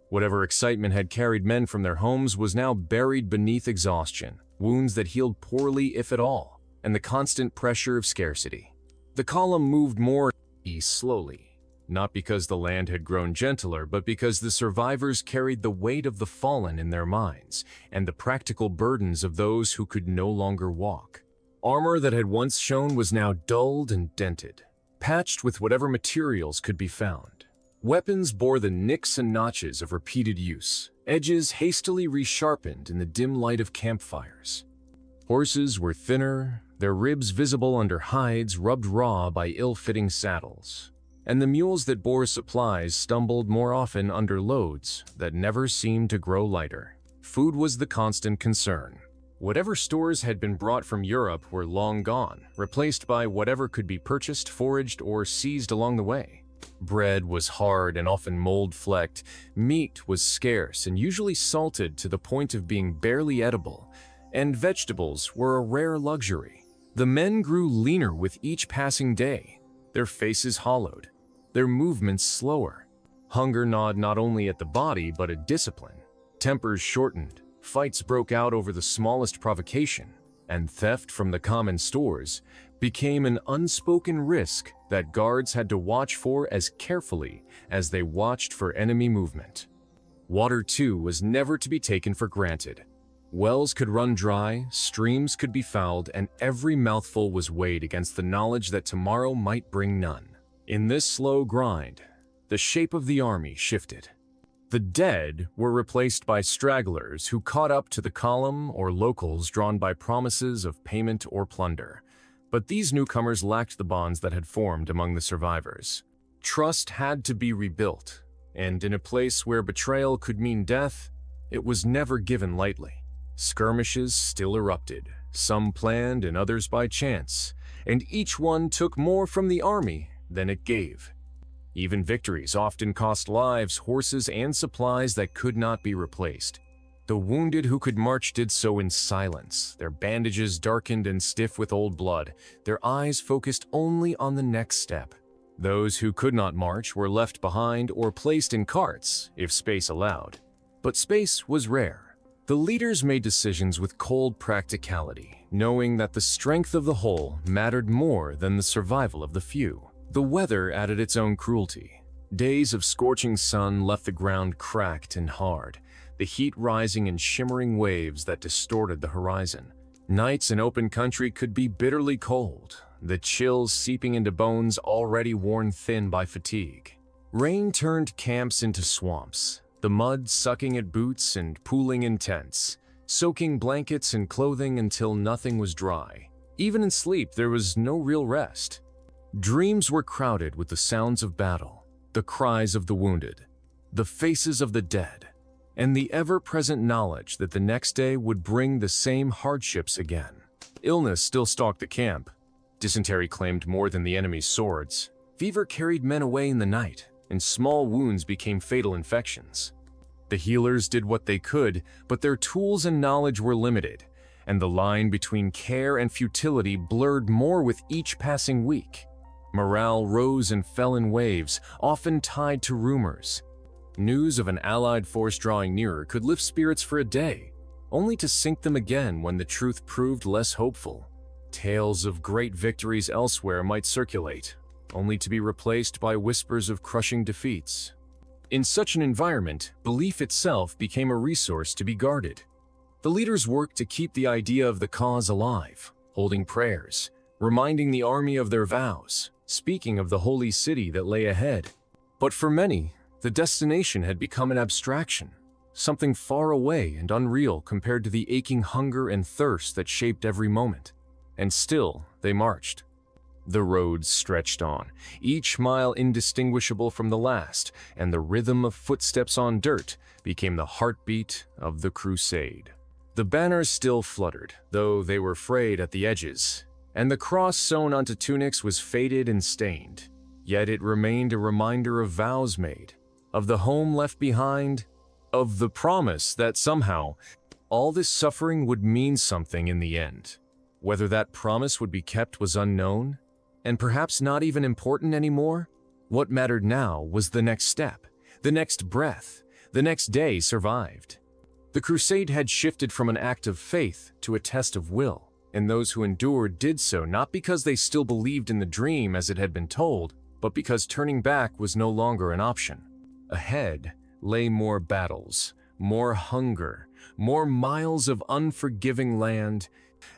Whatever excitement had carried men from their homes was now buried beneath exhaustion, wounds that healed poorly if at all, and the constant pressure of scarcity. The column moved more east slowly, not because the land had grown gentler, but because the survivors carried the weight of the fallen in their minds and the practical burdens of those who could no longer walk. Armor that had once shone was now dulled and dented, patched with whatever materials could be found. Weapons bore the nicks and notches of repeated use, edges hastily resharpened in the dim light of campfires. Horses were thinner, their ribs visible under hides rubbed raw by ill-fitting saddles, and the mules that bore supplies stumbled more often under loads that never seemed to grow lighter. Food was the constant concern. Whatever stores had been brought from Europe were long gone, replaced by whatever could be purchased, foraged, or seized along the way. Bread was hard and often mold-flecked. Meat was scarce and usually salted to the point of being barely edible, and vegetables were a rare luxury. The men grew leaner with each passing day, their faces hollowed, their movements slower. Hunger gnawed not only at the body but at discipline. Tempers shortened, Fights broke out over the smallest provocation, and theft from the common stores became an unspoken risk that guards had to watch for as carefully as they watched for enemy movement. Water, too, was never to be taken for granted. Wells could run dry, streams could be fouled, and every mouthful was weighed against the knowledge that tomorrow might bring none. In this slow grind, the shape of the army shifted. The dead were replaced by stragglers who caught up to the column or locals drawn by promises of payment or plunder. But these newcomers lacked the bonds that had formed among the survivors. Trust had to be rebuilt, and in a place where betrayal could mean death, it was never given lightly. Skirmishes still erupted, some planned and others by chance, and each one took more from the army than it gave. Even victories often cost lives, horses, and supplies that could not be replaced. The wounded who could march did so in silence, their bandages darkened and stiff with old blood, their eyes focused only on the next step. Those who could not march were left behind or placed in carts, if space allowed. But space was rare. The leaders made decisions with cold practicality, knowing that the strength of the whole mattered more than the survival of the few. The weather added its own cruelty. Days of scorching sun left the ground cracked and hard, the heat rising in shimmering waves that distorted the horizon. Nights in open country could be bitterly cold, the chills seeping into bones already worn thin by fatigue. Rain turned camps into swamps, the mud sucking at boots and pooling in tents, soaking blankets and clothing until nothing was dry. Even in sleep, there was no real rest. Dreams were crowded with the sounds of battle, the cries of the wounded, the faces of the dead, and the ever-present knowledge that the next day would bring the same hardships again. Illness still stalked the camp. Dysentery claimed more than the enemy's swords. Fever carried men away in the night, and small wounds became fatal infections. The healers did what they could, but their tools and knowledge were limited, and the line between care and futility blurred more with each passing week. Morale rose and fell in waves, often tied to rumors. News of an allied force drawing nearer could lift spirits for a day, only to sink them again when the truth proved less hopeful. Tales of great victories elsewhere might circulate, only to be replaced by whispers of crushing defeats. In such an environment, belief itself became a resource to be guarded. The leaders worked to keep the idea of the cause alive, holding prayers, reminding the army of their vows, speaking of the holy city that lay ahead. But for many, the destination had become an abstraction, something far away and unreal compared to the aching hunger and thirst that shaped every moment. And still, they marched. The roads stretched on, each mile indistinguishable from the last, and the rhythm of footsteps on dirt became the heartbeat of the crusade. The banners still fluttered, though they were frayed at the edges, and the cross sewn onto tunics was faded and stained. Yet it remained a reminder of vows made, of the home left behind, of the promise that somehow all this suffering would mean something in the end. Whether that promise would be kept was unknown, and perhaps not even important anymore. What mattered now was the next step, the next breath, the next day survived. The crusade had shifted from an act of faith to a test of will, and those who endured did so not because they still believed in the dream as it had been told, but because turning back was no longer an option. Ahead lay more battles, more hunger, more miles of unforgiving land,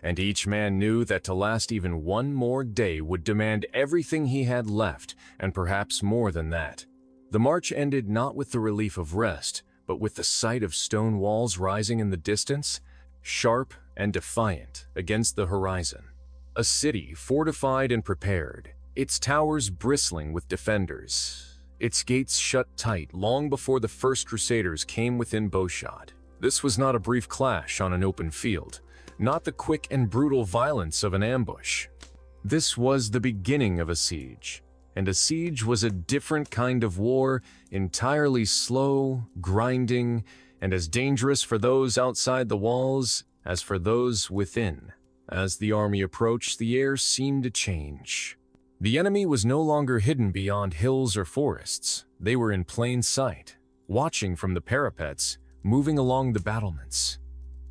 and each man knew that to last even one more day would demand everything he had left, and perhaps more than that. The march ended not with the relief of rest, but with the sight of stone walls rising in the distance, sharp and defiant against the horizon. A city fortified and prepared, its towers bristling with defenders, its gates shut tight long before the first crusaders came within bowshot. This was not a brief clash on an open field, not the quick and brutal violence of an ambush. This was the beginning of a siege, and a siege was a different kind of war, entirely slow, grinding, and as dangerous for those outside the walls as for those within. As the army approached, the air seemed to change. The enemy was no longer hidden beyond hills or forests. They were in plain sight, watching from the parapets, moving along the battlements.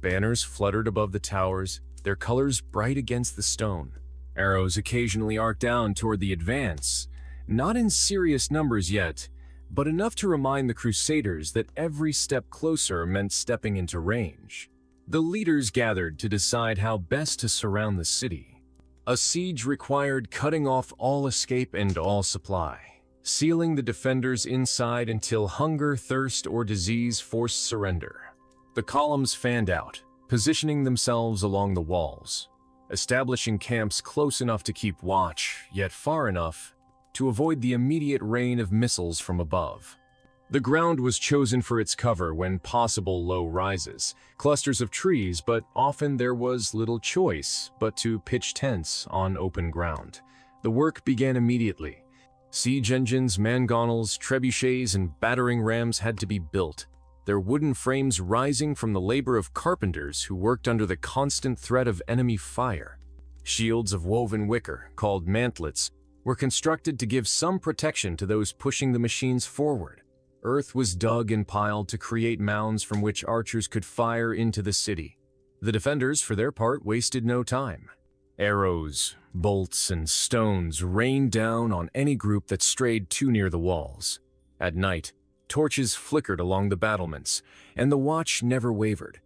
Banners fluttered above the towers, their colors bright against the stone. Arrows occasionally arced down toward the advance, not in serious numbers yet, but enough to remind the Crusaders that every step closer meant stepping into range. The leaders gathered to decide how best to surround the city. A siege required cutting off all escape and all supply, sealing the defenders inside until hunger, thirst, or disease forced surrender. The columns fanned out, positioning themselves along the walls, establishing camps close enough to keep watch, yet far enough to avoid the immediate rain of missiles from above. The ground was chosen for its cover when possible low rises, clusters of trees, but often there was little choice but to pitch tents on open ground. The work began immediately. Siege engines, mangonels, trebuchets, and battering rams had to be built, their wooden frames rising from the labor of carpenters who worked under the constant threat of enemy fire. Shields of woven wicker, called mantlets, were constructed to give some protection to those pushing the machines forward. Earth was dug and piled to create mounds from which archers could fire into the city. The defenders, for their part, wasted no time. Arrows, bolts, and stones rained down on any group that strayed too near the walls. At night, torches flickered along the battlements, and the watch never wavered.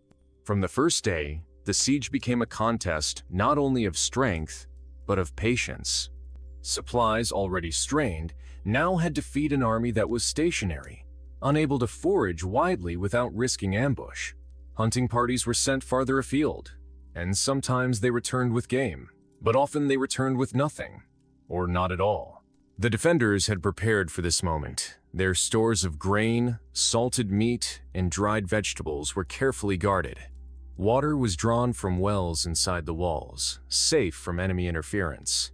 From the first day, the siege became a contest not only of strength, but of patience. Supplies, already strained, now had to feed an army that was stationary, unable to forage widely without risking ambush. Hunting parties were sent farther afield, and sometimes they returned with game, but often they returned with nothing, or not at all. The defenders had prepared for this moment. Their stores of grain, salted meat, and dried vegetables were carefully guarded. Water was drawn from wells inside the walls, safe from enemy interference.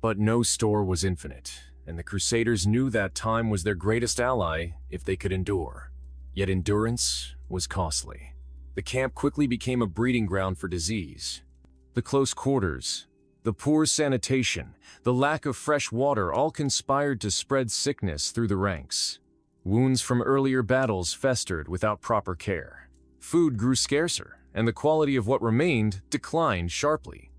But no store was infinite, and the Crusaders knew that time was their greatest ally if they could endure. Yet endurance was costly. The camp quickly became a breeding ground for disease. The close quarters, the poor sanitation, the lack of fresh water all conspired to spread sickness through the ranks. Wounds from earlier battles festered without proper care. Food grew scarcer, and the quality of what remained declined sharply.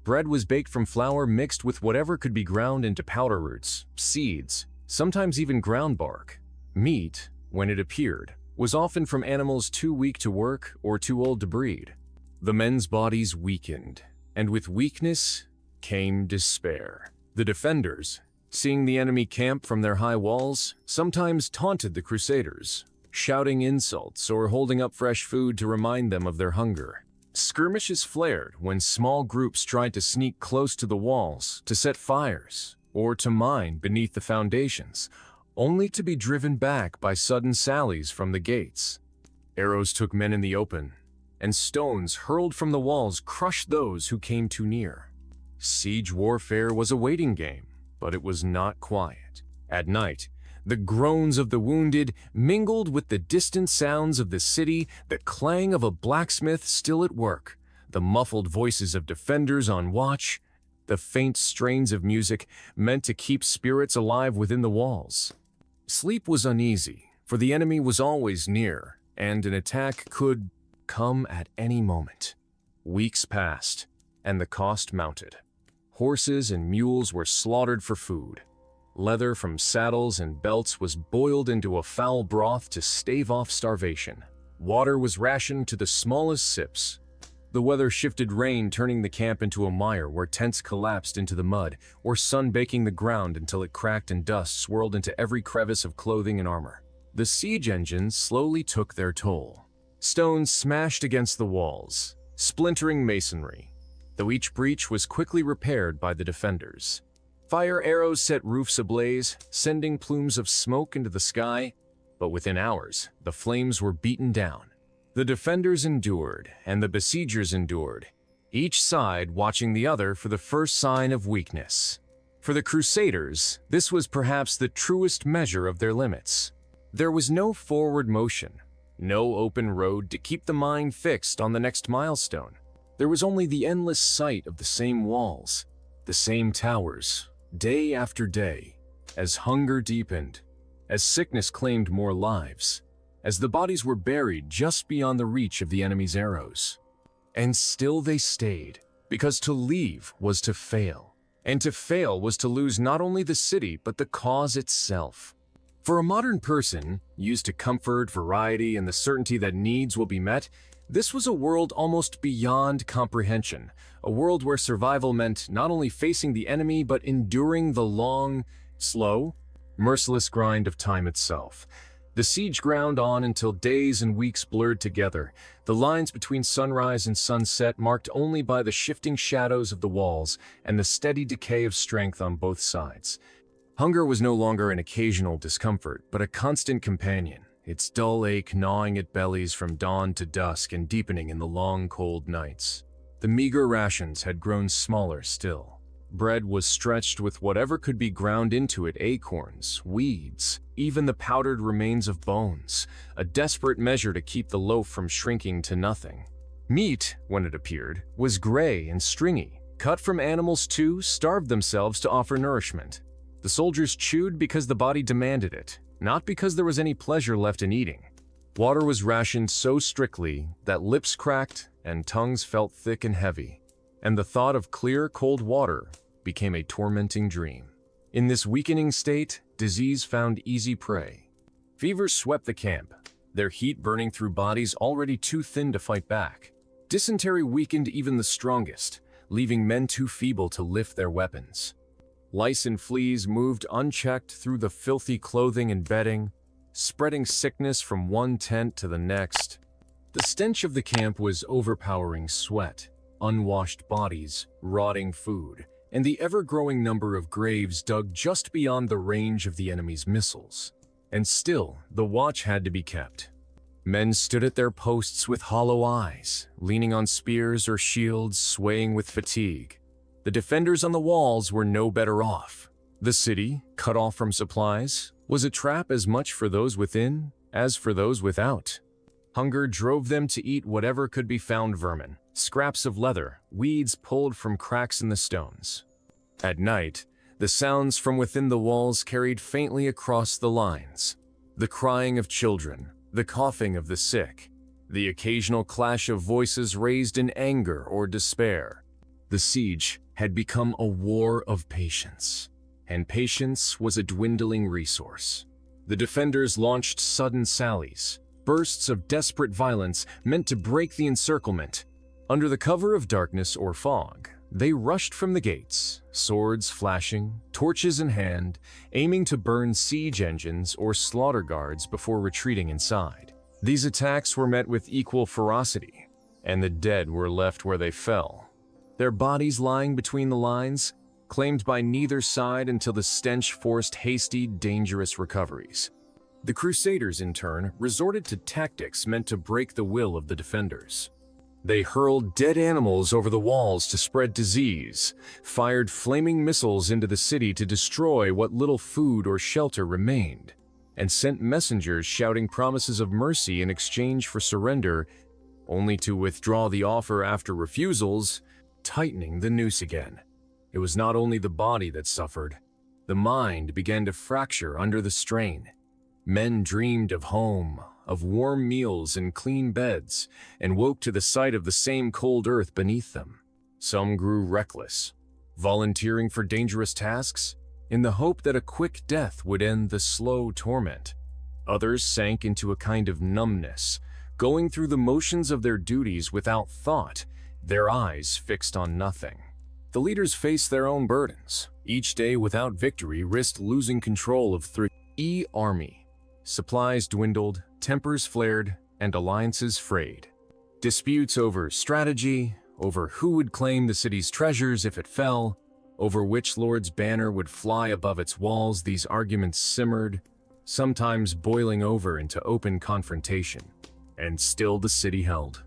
Bread was baked from flour mixed with whatever could be ground into powder roots, seeds, sometimes even ground bark. Meat, when it appeared, was often from animals too weak to work or too old to breed. The men's bodies weakened, and with weakness came despair. The defenders, seeing the enemy camp from their high walls, sometimes taunted the Crusaders, shouting insults or holding up fresh food to remind them of their hunger. Skirmishes flared when small groups tried to sneak close to the walls, to set fires, or to mine beneath the foundations, only to be driven back by sudden sallies from the gates. Arrows took men in the open, and stones hurled from the walls crushed those who came too near. Siege warfare was a waiting game, but it was not quiet. At night, the groans of the wounded mingled with the distant sounds of the city, the clang of a blacksmith still at work, the muffled voices of defenders on watch, the faint strains of music meant to keep spirits alive within the walls. Sleep was uneasy, for the enemy was always near, and an attack could come at any moment. Weeks passed, and the cost mounted. Horses and mules were slaughtered for food. Leather from saddles and belts was boiled into a foul broth to stave off starvation. Water was rationed to the smallest sips. The weather shifted rain, turning the camp into a mire where tents collapsed into the mud, or sun baking the ground until it cracked and dust swirled into every crevice of clothing and armor. The siege engines slowly took their toll. Stones smashed against the walls, splintering masonry, though each breach was quickly repaired by the defenders. Fire arrows set roofs ablaze, sending plumes of smoke into the sky, but within hours, the flames were beaten down. The defenders endured, and the besiegers endured, each side watching the other for the first sign of weakness. For the Crusaders, this was perhaps the truest measure of their limits. There was no forward motion, no open road to keep the mind fixed on the next milestone. There was only the endless sight of the same walls, the same towers, day after day, as hunger deepened, as sickness claimed more lives, as the bodies were buried just beyond the reach of the enemy's arrows. And still they stayed, because to leave was to fail. And to fail was to lose not only the city, but the cause itself. For a modern person, used to comfort, variety, and the certainty that needs will be met, this was a world almost beyond comprehension, a world where survival meant not only facing the enemy, but enduring the long, slow, merciless grind of time itself. The siege ground on until days and weeks blurred together, the lines between sunrise and sunset marked only by the shifting shadows of the walls and the steady decay of strength on both sides. Hunger was no longer an occasional discomfort, but a constant companion, its dull ache gnawing at bellies from dawn to dusk and deepening in the long, cold nights. The meager rations had grown smaller still. Bread was stretched with whatever could be ground into it: acorns, weeds, even the powdered remains of bones, a desperate measure to keep the loaf from shrinking to nothing. Meat, when it appeared, was gray and stringy, cut from animals too, starved themselves to offer nourishment. The soldiers chewed because the body demanded it, not because there was any pleasure left in eating. Water was rationed so strictly that lips cracked and tongues felt thick and heavy, and the thought of clear, cold water became a tormenting dream. In this weakening state, disease found easy prey. Fevers swept the camp, their heat burning through bodies already too thin to fight back. Dysentery weakened even the strongest, leaving men too feeble to lift their weapons. Lice and fleas moved unchecked through the filthy clothing and bedding, spreading sickness from one tent to the next. The stench of the camp was overpowering: sweat, unwashed bodies, rotting food, and the ever-growing number of graves dug just beyond the range of the enemy's missiles. And still, the watch had to be kept. Men stood at their posts with hollow eyes, leaning on spears or shields, swaying with fatigue. The defenders on the walls were no better off. The city, cut off from supplies, was a trap as much for those within as for those without. Hunger drove them to eat whatever could be found: vermin, scraps of leather, weeds pulled from cracks in the stones. At night, the sounds from within the walls carried faintly across the lines. The crying of children, the coughing of the sick, the occasional clash of voices raised in anger or despair. The siege had become a war of patience, and patience was a dwindling resource. The defenders launched sudden sallies, bursts of desperate violence meant to break the encirclement. Under the cover of darkness or fog, they rushed from the gates, swords flashing, torches in hand, aiming to burn siege engines or slaughter guards before retreating inside. These attacks were met with equal ferocity, and the dead were left where they fell, their bodies lying between the lines, claimed by neither side until the stench forced hasty, dangerous recoveries. The Crusaders, in turn, resorted to tactics meant to break the will of the defenders. They hurled dead animals over the walls to spread disease, fired flaming missiles into the city to destroy what little food or shelter remained, and sent messengers shouting promises of mercy in exchange for surrender, only to withdraw the offer after refusals, tightening the noose again. It was not only the body that suffered. The mind began to fracture under the strain. Men dreamed of home, of warm meals and clean beds, and woke to the sight of the same cold earth beneath them. Some grew reckless, volunteering for dangerous tasks in the hope that a quick death would end the slow torment. Others sank into a kind of numbness, going through the motions of their duties without thought, their eyes fixed on nothing. The leaders faced their own burdens. Each day without victory risked losing control of the army. Supplies dwindled, tempers flared, and alliances frayed. Disputes over strategy, over who would claim the city's treasures if it fell, over which lord's banner would fly above its walls, these arguments simmered, sometimes boiling over into open confrontation. And still the city held.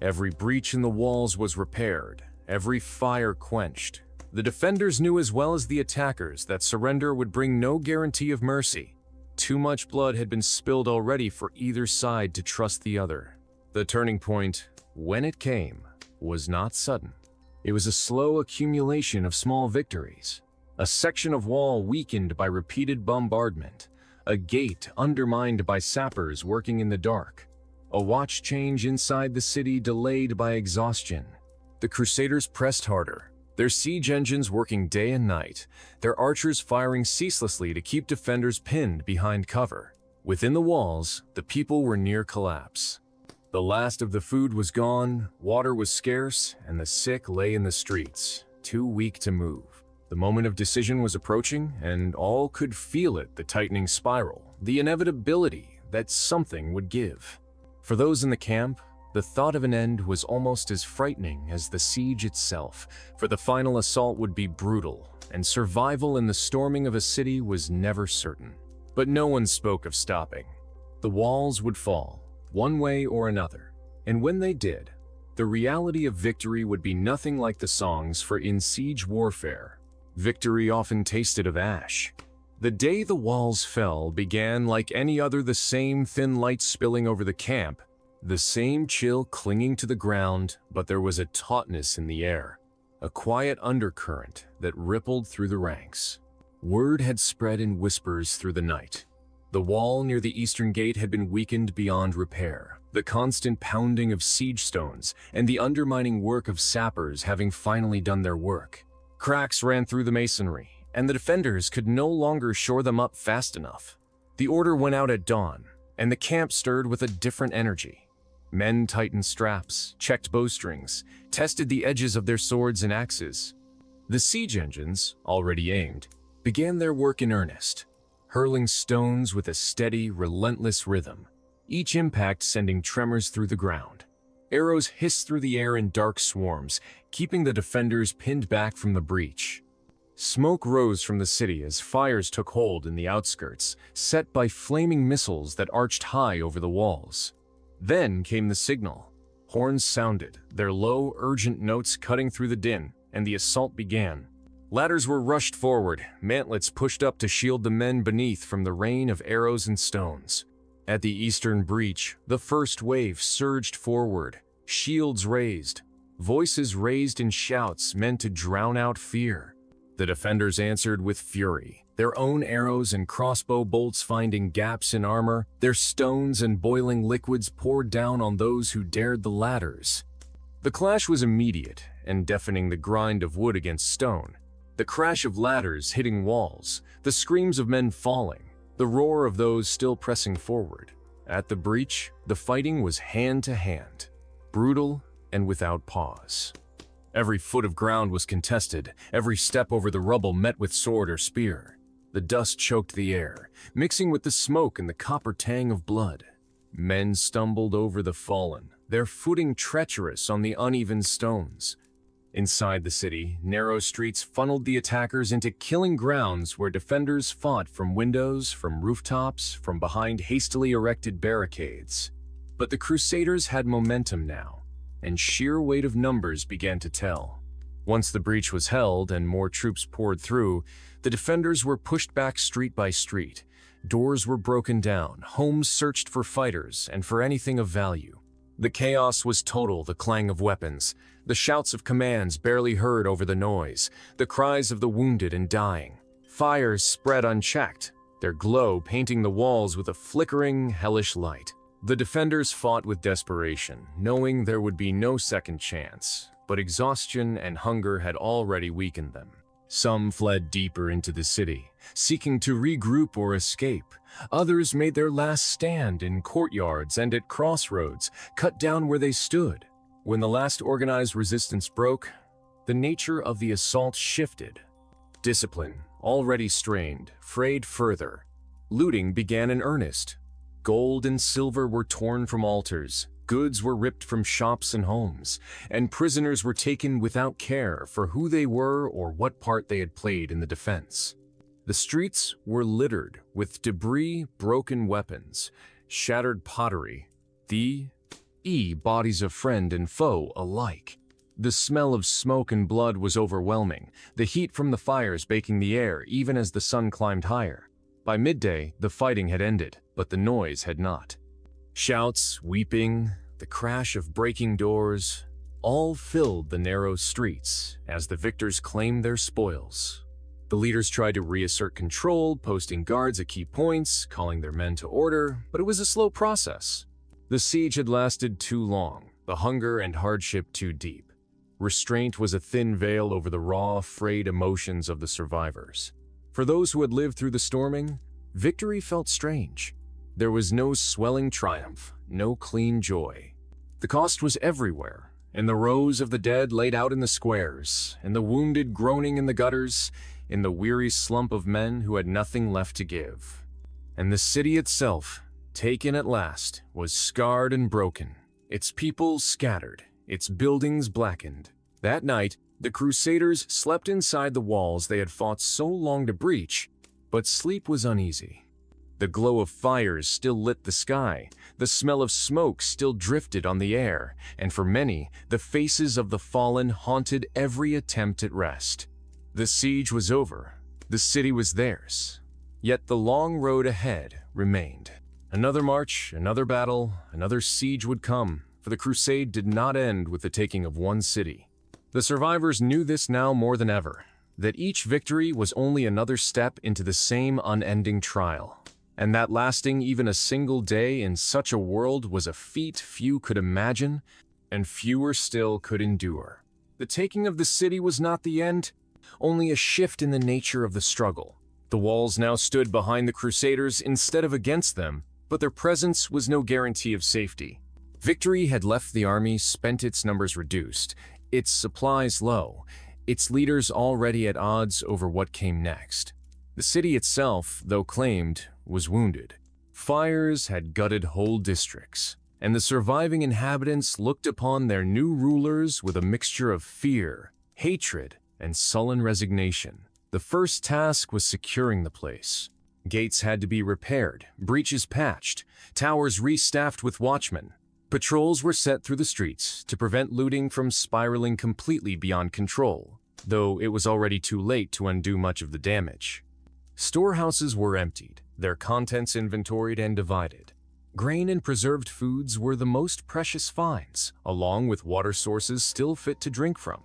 Every breach in the walls was repaired, every fire quenched. The defenders knew as well as the attackers that surrender would bring no guarantee of mercy. Too much blood had been spilled already for either side to trust the other. The turning point, when it came, was not sudden. It was a slow accumulation of small victories. A section of wall weakened by repeated bombardment, a gate undermined by sappers working in the dark, A watch change inside the city delayed by exhaustion. The Crusaders pressed harder, their siege engines working day and night, their archers firing ceaselessly to keep defenders pinned behind cover. Within the walls, the people were near collapse. The last of the food was gone, water was scarce, and the sick lay in the streets, too weak to move. The moment of decision was approaching, and all could feel it, the tightening spiral, the inevitability that something would give. For those in the camp, the thought of an end was almost as frightening as the siege itself, for the final assault would be brutal, and survival in the storming of a city was never certain. But no one spoke of stopping. The walls would fall, one way or another, and when they did, the reality of victory would be nothing like the songs, for in siege warfare, victory often tasted of ash. The day the walls fell began like any other, the same thin light spilling over the camp, the same chill clinging to the ground, but there was a tautness in the air, a quiet undercurrent that rippled through the ranks. Word had spread in whispers through the night. The wall near the eastern gate had been weakened beyond repair, the constant pounding of siege stones and the undermining work of sappers having finally done their work. Cracks ran through the masonry, and the defenders could no longer shore them up fast enough. The order went out at dawn, and the camp stirred with a different energy. Men tightened straps, checked bowstrings, tested the edges of their swords and axes. The siege engines, already aimed, began their work in earnest, hurling stones with a steady, relentless rhythm, each impact sending tremors through the ground. Arrows hissed through the air in dark swarms, keeping the defenders pinned back from the breach. Smoke rose from the city as fires took hold in the outskirts, set by flaming missiles that arched high over the walls. Then came the signal. Horns sounded, their low, urgent notes cutting through the din, and the assault began. Ladders were rushed forward, mantlets pushed up to shield the men beneath from the rain of arrows and stones. At the eastern breach, the first wave surged forward, shields raised, voices raised in shouts meant to drown out fear. The defenders answered with fury, their own arrows and crossbow bolts finding gaps in armor, their stones and boiling liquids poured down on those who dared the ladders. The clash was immediate and deafening, the grind of wood against stone, the crash of ladders hitting walls, the screams of men falling, the roar of those still pressing forward. At the breach, the fighting was hand to hand, brutal and without pause. Every foot of ground was contested, every step over the rubble met with sword or spear. The dust choked the air, mixing with the smoke and the copper tang of blood. Men stumbled over the fallen, their footing treacherous on the uneven stones. Inside the city, narrow streets funneled the attackers into killing grounds where defenders fought from windows, from rooftops, from behind hastily erected barricades. But the Crusaders had momentum now, and sheer weight of numbers began to tell. Once the breach was held and more troops poured through, the defenders were pushed back street by street. Doors were broken down, homes searched for fighters and for anything of value. The chaos was total, the clang of weapons, the shouts of commands barely heard over the noise, the cries of the wounded and dying. Fires spread unchecked, their glow painting the walls with a flickering, hellish light. The defenders fought with desperation, knowing there would be no second chance, but exhaustion and hunger had already weakened them. Some fled deeper into the city, seeking to regroup or escape. Others made their last stand in courtyards and at crossroads, cut down where they stood. When the last organized resistance broke, the nature of the assault shifted. Discipline, already strained, frayed further. Looting began in earnest. Gold and silver were torn from altars, goods were ripped from shops and homes, and prisoners were taken without care for who they were or what part they had played in the defense. The streets were littered with debris, broken weapons, shattered pottery, the bodies of friend and foe alike. The smell of smoke and blood was overwhelming, the heat from the fires baking the air even as the sun climbed higher. By midday, the fighting had ended, but the noise had not. Shouts, weeping, the crash of breaking doors, all filled the narrow streets as the victors claimed their spoils. The leaders tried to reassert control, posting guards at key points, calling their men to order, but it was a slow process. The siege had lasted too long, the hunger and hardship too deep. Restraint was a thin veil over the raw, frayed emotions of the survivors. For those who had lived through the storming, victory felt strange. There was no swelling triumph, no clean joy. The cost was everywhere, in the rows of the dead laid out in the squares, in the wounded groaning in the gutters, in the weary slump of men who had nothing left to give. And the city itself, taken at last, was scarred and broken, its people scattered, its buildings blackened. That night, the Crusaders slept inside the walls they had fought so long to breach, but sleep was uneasy. The glow of fires still lit the sky, the smell of smoke still drifted on the air, and for many, the faces of the fallen haunted every attempt at rest. The siege was over, the city was theirs, yet the long road ahead remained. Another march, another battle, another siege would come, for the crusade did not end with the taking of one city. The survivors knew this now more than ever, that each victory was only another step into the same unending trial, and that lasting even a single day in such a world was a feat few could imagine, and fewer still could endure. The taking of the city was not the end, only a shift in the nature of the struggle. The walls now stood behind the Crusaders instead of against them, but their presence was no guarantee of safety. Victory had left the army spent, its numbers reduced, its supplies low, its leaders already at odds over what came next. The city itself, though claimed, was wounded. Fires had gutted whole districts, and the surviving inhabitants looked upon their new rulers with a mixture of fear, hatred, and sullen resignation. The first task was securing the place. Gates had to be repaired, breaches patched, towers restaffed with watchmen. Patrols were set through the streets to prevent looting from spiraling completely beyond control, though it was already too late to undo much of the damage. Storehouses were emptied, their contents inventoried and divided. Grain and preserved foods were the most precious finds, along with water sources still fit to drink from.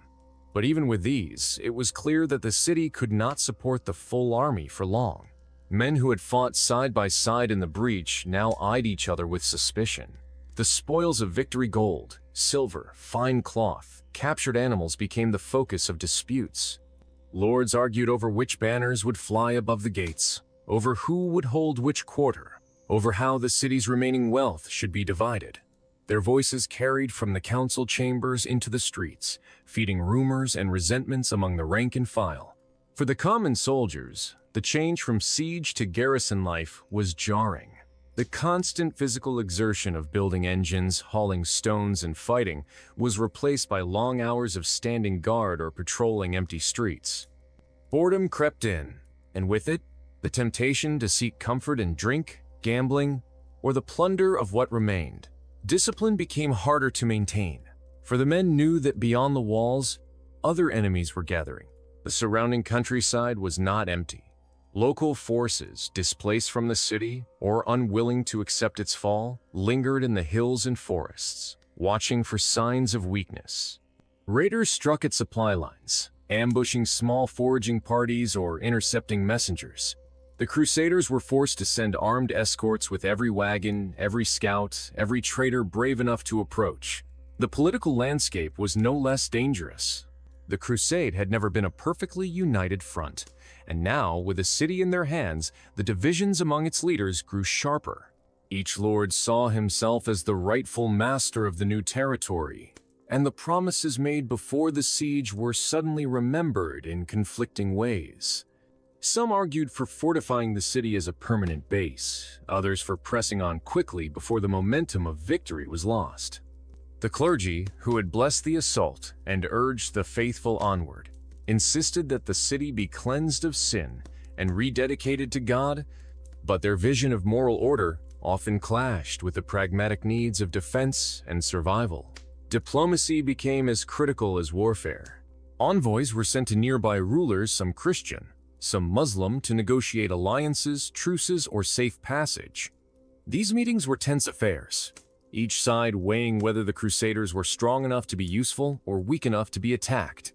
But even with these, it was clear that the city could not support the full army for long. Men who had fought side by side in the breach now eyed each other with suspicion. The spoils of victory, gold, silver, fine cloth, captured animals became the focus of disputes. Lords argued over which banners would fly above the gates, over who would hold which quarter, over how the city's remaining wealth should be divided. Their voices carried from the council chambers into the streets, feeding rumors and resentments among the rank and file. For the common soldiers, the change from siege to garrison life was jarring. The constant physical exertion of building engines, hauling stones, and fighting was replaced by long hours of standing guard or patrolling empty streets. Boredom crept in, and with it, the temptation to seek comfort in drink, gambling, or the plunder of what remained. Discipline became harder to maintain, for the men knew that beyond the walls, other enemies were gathering. The surrounding countryside was not empty. Local forces, displaced from the city or unwilling to accept its fall, lingered in the hills and forests, watching for signs of weakness. Raiders struck at supply lines, ambushing small foraging parties or intercepting messengers. The Crusaders were forced to send armed escorts with every wagon, every scout, every trader brave enough to approach. The political landscape was no less dangerous. The Crusade had never been a perfectly united front, and now, with the city in their hands, the divisions among its leaders grew sharper. Each lord saw himself as the rightful master of the new territory, and the promises made before the siege were suddenly remembered in conflicting ways. Some argued for fortifying the city as a permanent base, others for pressing on quickly before the momentum of victory was lost. The clergy, who had blessed the assault and urged the faithful onward, insisted that the city be cleansed of sin and rededicated to God, but their vision of moral order often clashed with the pragmatic needs of defense and survival. Diplomacy became as critical as warfare. Envoys were sent to nearby rulers, some Christian, some Muslim, to negotiate alliances, truces, or safe passage. These meetings were tense affairs, each side weighing whether the Crusaders were strong enough to be useful or weak enough to be attacked.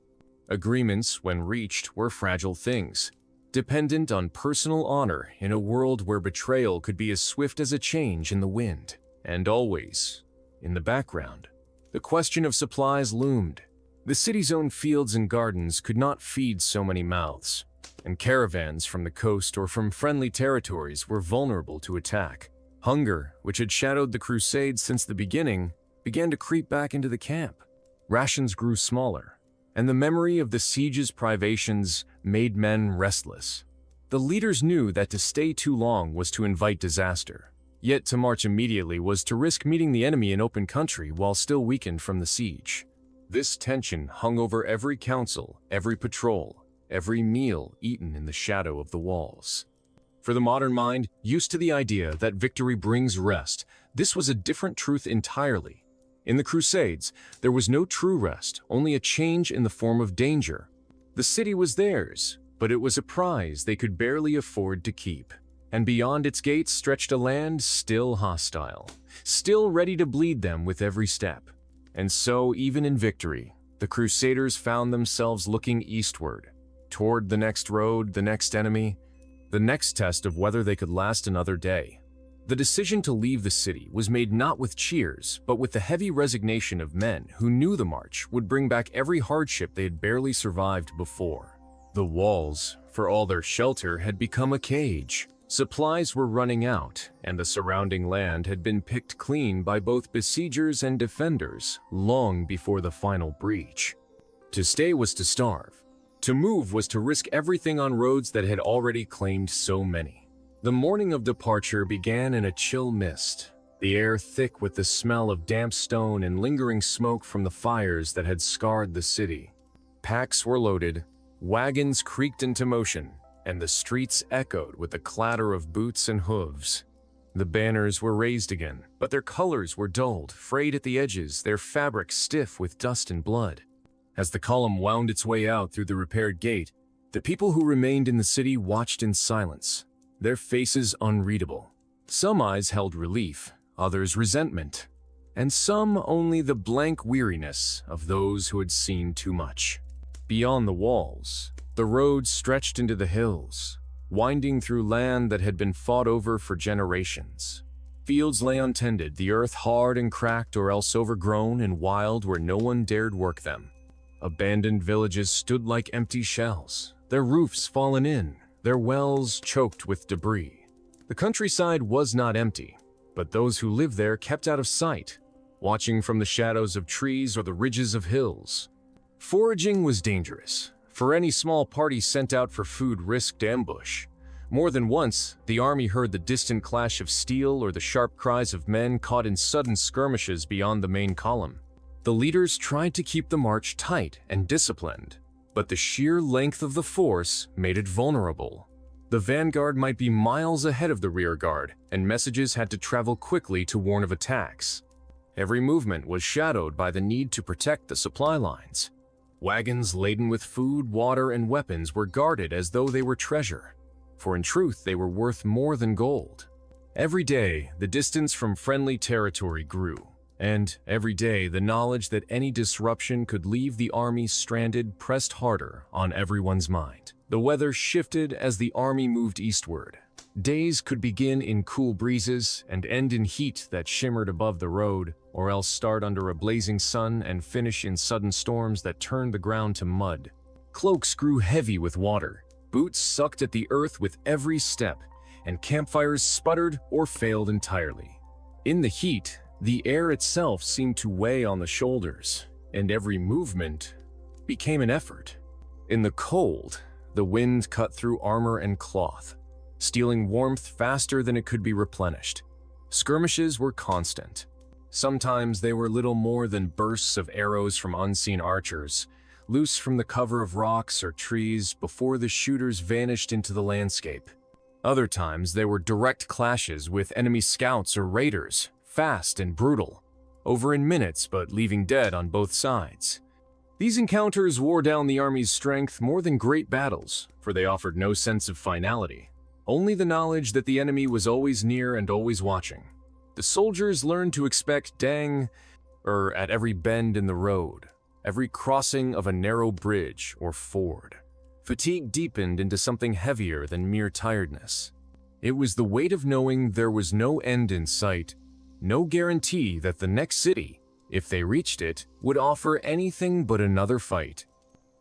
Agreements, when reached, were fragile things, dependent on personal honor in a world where betrayal could be as swift as a change in the wind. And always, in the background, the question of supplies loomed. The city's own fields and gardens could not feed so many mouths, and caravans from the coast or from friendly territories were vulnerable to attack. Hunger, which had shadowed the Crusades since the beginning, began to creep back into the camp. Rations grew smaller, and the memory of the siege's privations made men restless. The leaders knew that to stay too long was to invite disaster, yet to march immediately was to risk meeting the enemy in open country while still weakened from the siege. This tension hung over every council, every patrol, every meal eaten in the shadow of the walls. For the modern mind, used to the idea that victory brings rest, this was a different truth entirely. In the Crusades, there was no true rest, only a change in the form of danger. The city was theirs, but it was a prize they could barely afford to keep. And beyond its gates stretched a land still hostile, still ready to bleed them with every step. And so, even in victory, the Crusaders found themselves looking eastward, toward the next road, the next enemy, the next test of whether they could last another day. The decision to leave the city was made not with cheers, but with the heavy resignation of men who knew the march would bring back every hardship they had barely survived before. The walls, for all their shelter, had become a cage. Supplies were running out, and the surrounding land had been picked clean by both besiegers and defenders long before the final breach. To stay was to starve. To move was to risk everything on roads that had already claimed so many. The morning of departure began in a chill mist, the air thick with the smell of damp stone and lingering smoke from the fires that had scarred the city. Packs were loaded, wagons creaked into motion, and the streets echoed with the clatter of boots and hooves. The banners were raised again, but their colors were dulled, frayed at the edges, their fabric stiff with dust and blood. As the column wound its way out through the repaired gate, the people who remained in the city watched in silence, their faces unreadable. Some eyes held relief, others resentment, and some only the blank weariness of those who had seen too much. Beyond the walls, the road stretched into the hills, winding through land that had been fought over for generations. Fields lay untended, the earth hard and cracked or else overgrown and wild where no one dared work them. Abandoned villages stood like empty shells, their roofs fallen in, their wells choked with debris. The countryside was not empty, but those who lived there kept out of sight, watching from the shadows of trees or the ridges of hills. Foraging was dangerous, for any small party sent out for food risked ambush. More than once, the army heard the distant clash of steel or the sharp cries of men caught in sudden skirmishes beyond the main column. The leaders tried to keep the march tight and disciplined, but the sheer length of the force made it vulnerable. The vanguard might be miles ahead of the rear guard, and messages had to travel quickly to warn of attacks. Every movement was shadowed by the need to protect the supply lines. Wagons laden with food, water, and weapons were guarded as though they were treasure, for in truth they were worth more than gold. Every day, the distance from friendly territory grew, and every day the knowledge that any disruption could leave the army stranded pressed harder on everyone's mind. The weather shifted as the army moved eastward. Days could begin in cool breezes and end in heat that shimmered above the road, or else start under a blazing sun and finish in sudden storms that turned the ground to mud. Cloaks grew heavy with water, boots sucked at the earth with every step, and campfires sputtered or failed entirely. In the heat, the air itself seemed to weigh on the shoulders, and every movement became an effort. In the cold, the wind cut through armor and cloth, stealing warmth faster than it could be replenished. Skirmishes were constant. Sometimes they were little more than bursts of arrows from unseen archers, loose from the cover of rocks or trees before the shooters vanished into the landscape. Other times they were direct clashes with enemy scouts or raiders, fast and brutal, over in minutes but leaving dead on both sides. These encounters wore down the army's strength more than great battles, for they offered no sense of finality, only the knowledge that the enemy was always near and always watching. The soldiers learned to expect at every bend in the road, every crossing of a narrow bridge or ford. Fatigue deepened into something heavier than mere tiredness. It was the weight of knowing there was no end in sight, No guarantee that the next city, if they reached it, would offer anything but another fight.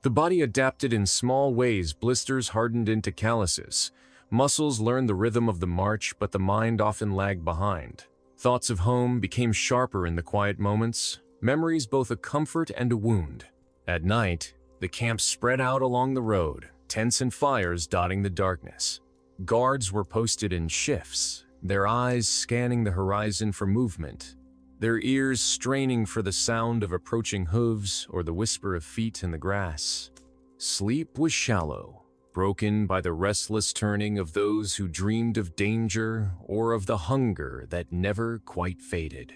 The body adapted in small ways. Blisters hardened into calluses. Muscles learned the rhythm of the march, but the mind often lagged behind. Thoughts of home became sharper in the quiet moments, memories both a comfort and a wound. At night, the camp spread out along the road, tents and fires dotting the darkness. Guards were posted in shifts, their eyes scanning the horizon for movement, their ears straining for the sound of approaching hooves or the whisper of feet in the grass. Sleep was shallow, broken by the restless turning of those who dreamed of danger or of the hunger that never quite faded.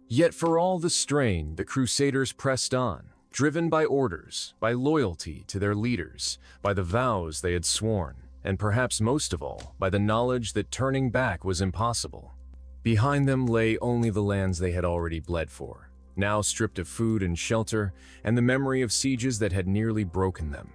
Yet for all the strain, the Crusaders pressed on, driven by orders, by loyalty to their leaders, by the vows they had sworn, and perhaps most of all, by the knowledge that turning back was impossible. Behind them lay only the lands they had already bled for, now stripped of food and shelter, and the memory of sieges that had nearly broken them.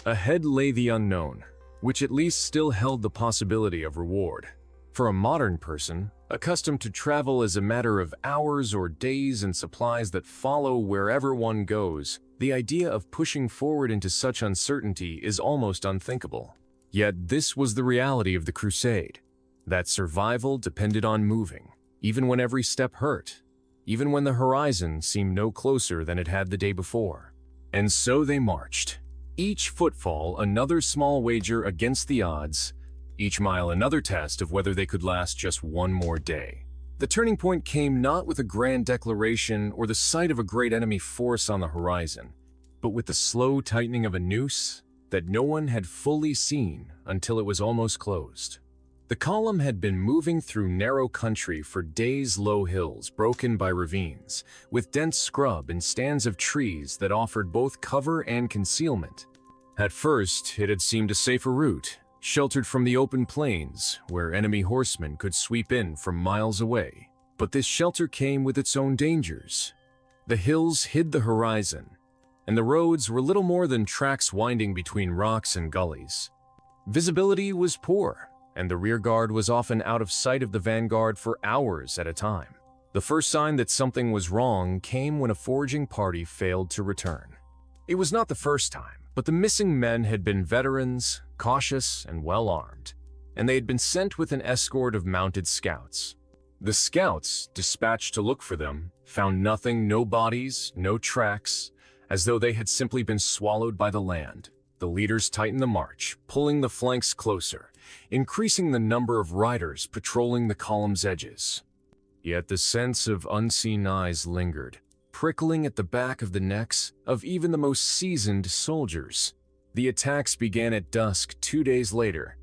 Ahead lay the unknown, which at least still held the possibility of reward. For a modern person, accustomed to travel as a matter of hours or days and supplies that follow wherever one goes, the idea of pushing forward into such uncertainty is almost unthinkable. Yet this was the reality of the Crusade, that survival depended on moving, even when every step hurt, even when the horizon seemed no closer than it had the day before. And so they marched, each footfall another small wager against the odds, each mile another test of whether they could last just one more day. The turning point came not with a grand declaration or the sight of a great enemy force on the horizon, but with the slow tightening of a noose that no one had fully seen until it was almost closed. The column had been moving through narrow country for days, low hills broken by ravines, with dense scrub and stands of trees that offered both cover and concealment. At first, it had seemed a safer route, sheltered from the open plains where enemy horsemen could sweep in from miles away. But this shelter came with its own dangers. The hills hid the horizon, and the roads were little more than tracks winding between rocks and gullies. Visibility was poor, and the rearguard was often out of sight of the vanguard for hours at a time. The first sign that something was wrong came when a foraging party failed to return. It was not the first time, but the missing men had been veterans, cautious and well-armed, and they had been sent with an escort of mounted scouts. The scouts, dispatched to look for them, found nothing, no bodies, no tracks, as though they had simply been swallowed by the land. The leaders tightened the march, pulling the flanks closer, increasing the number of riders patrolling the column's edges. Yet the sense of unseen eyes lingered, prickling at the back of the necks of even the most seasoned soldiers. The attacks began at dusk 2 days later.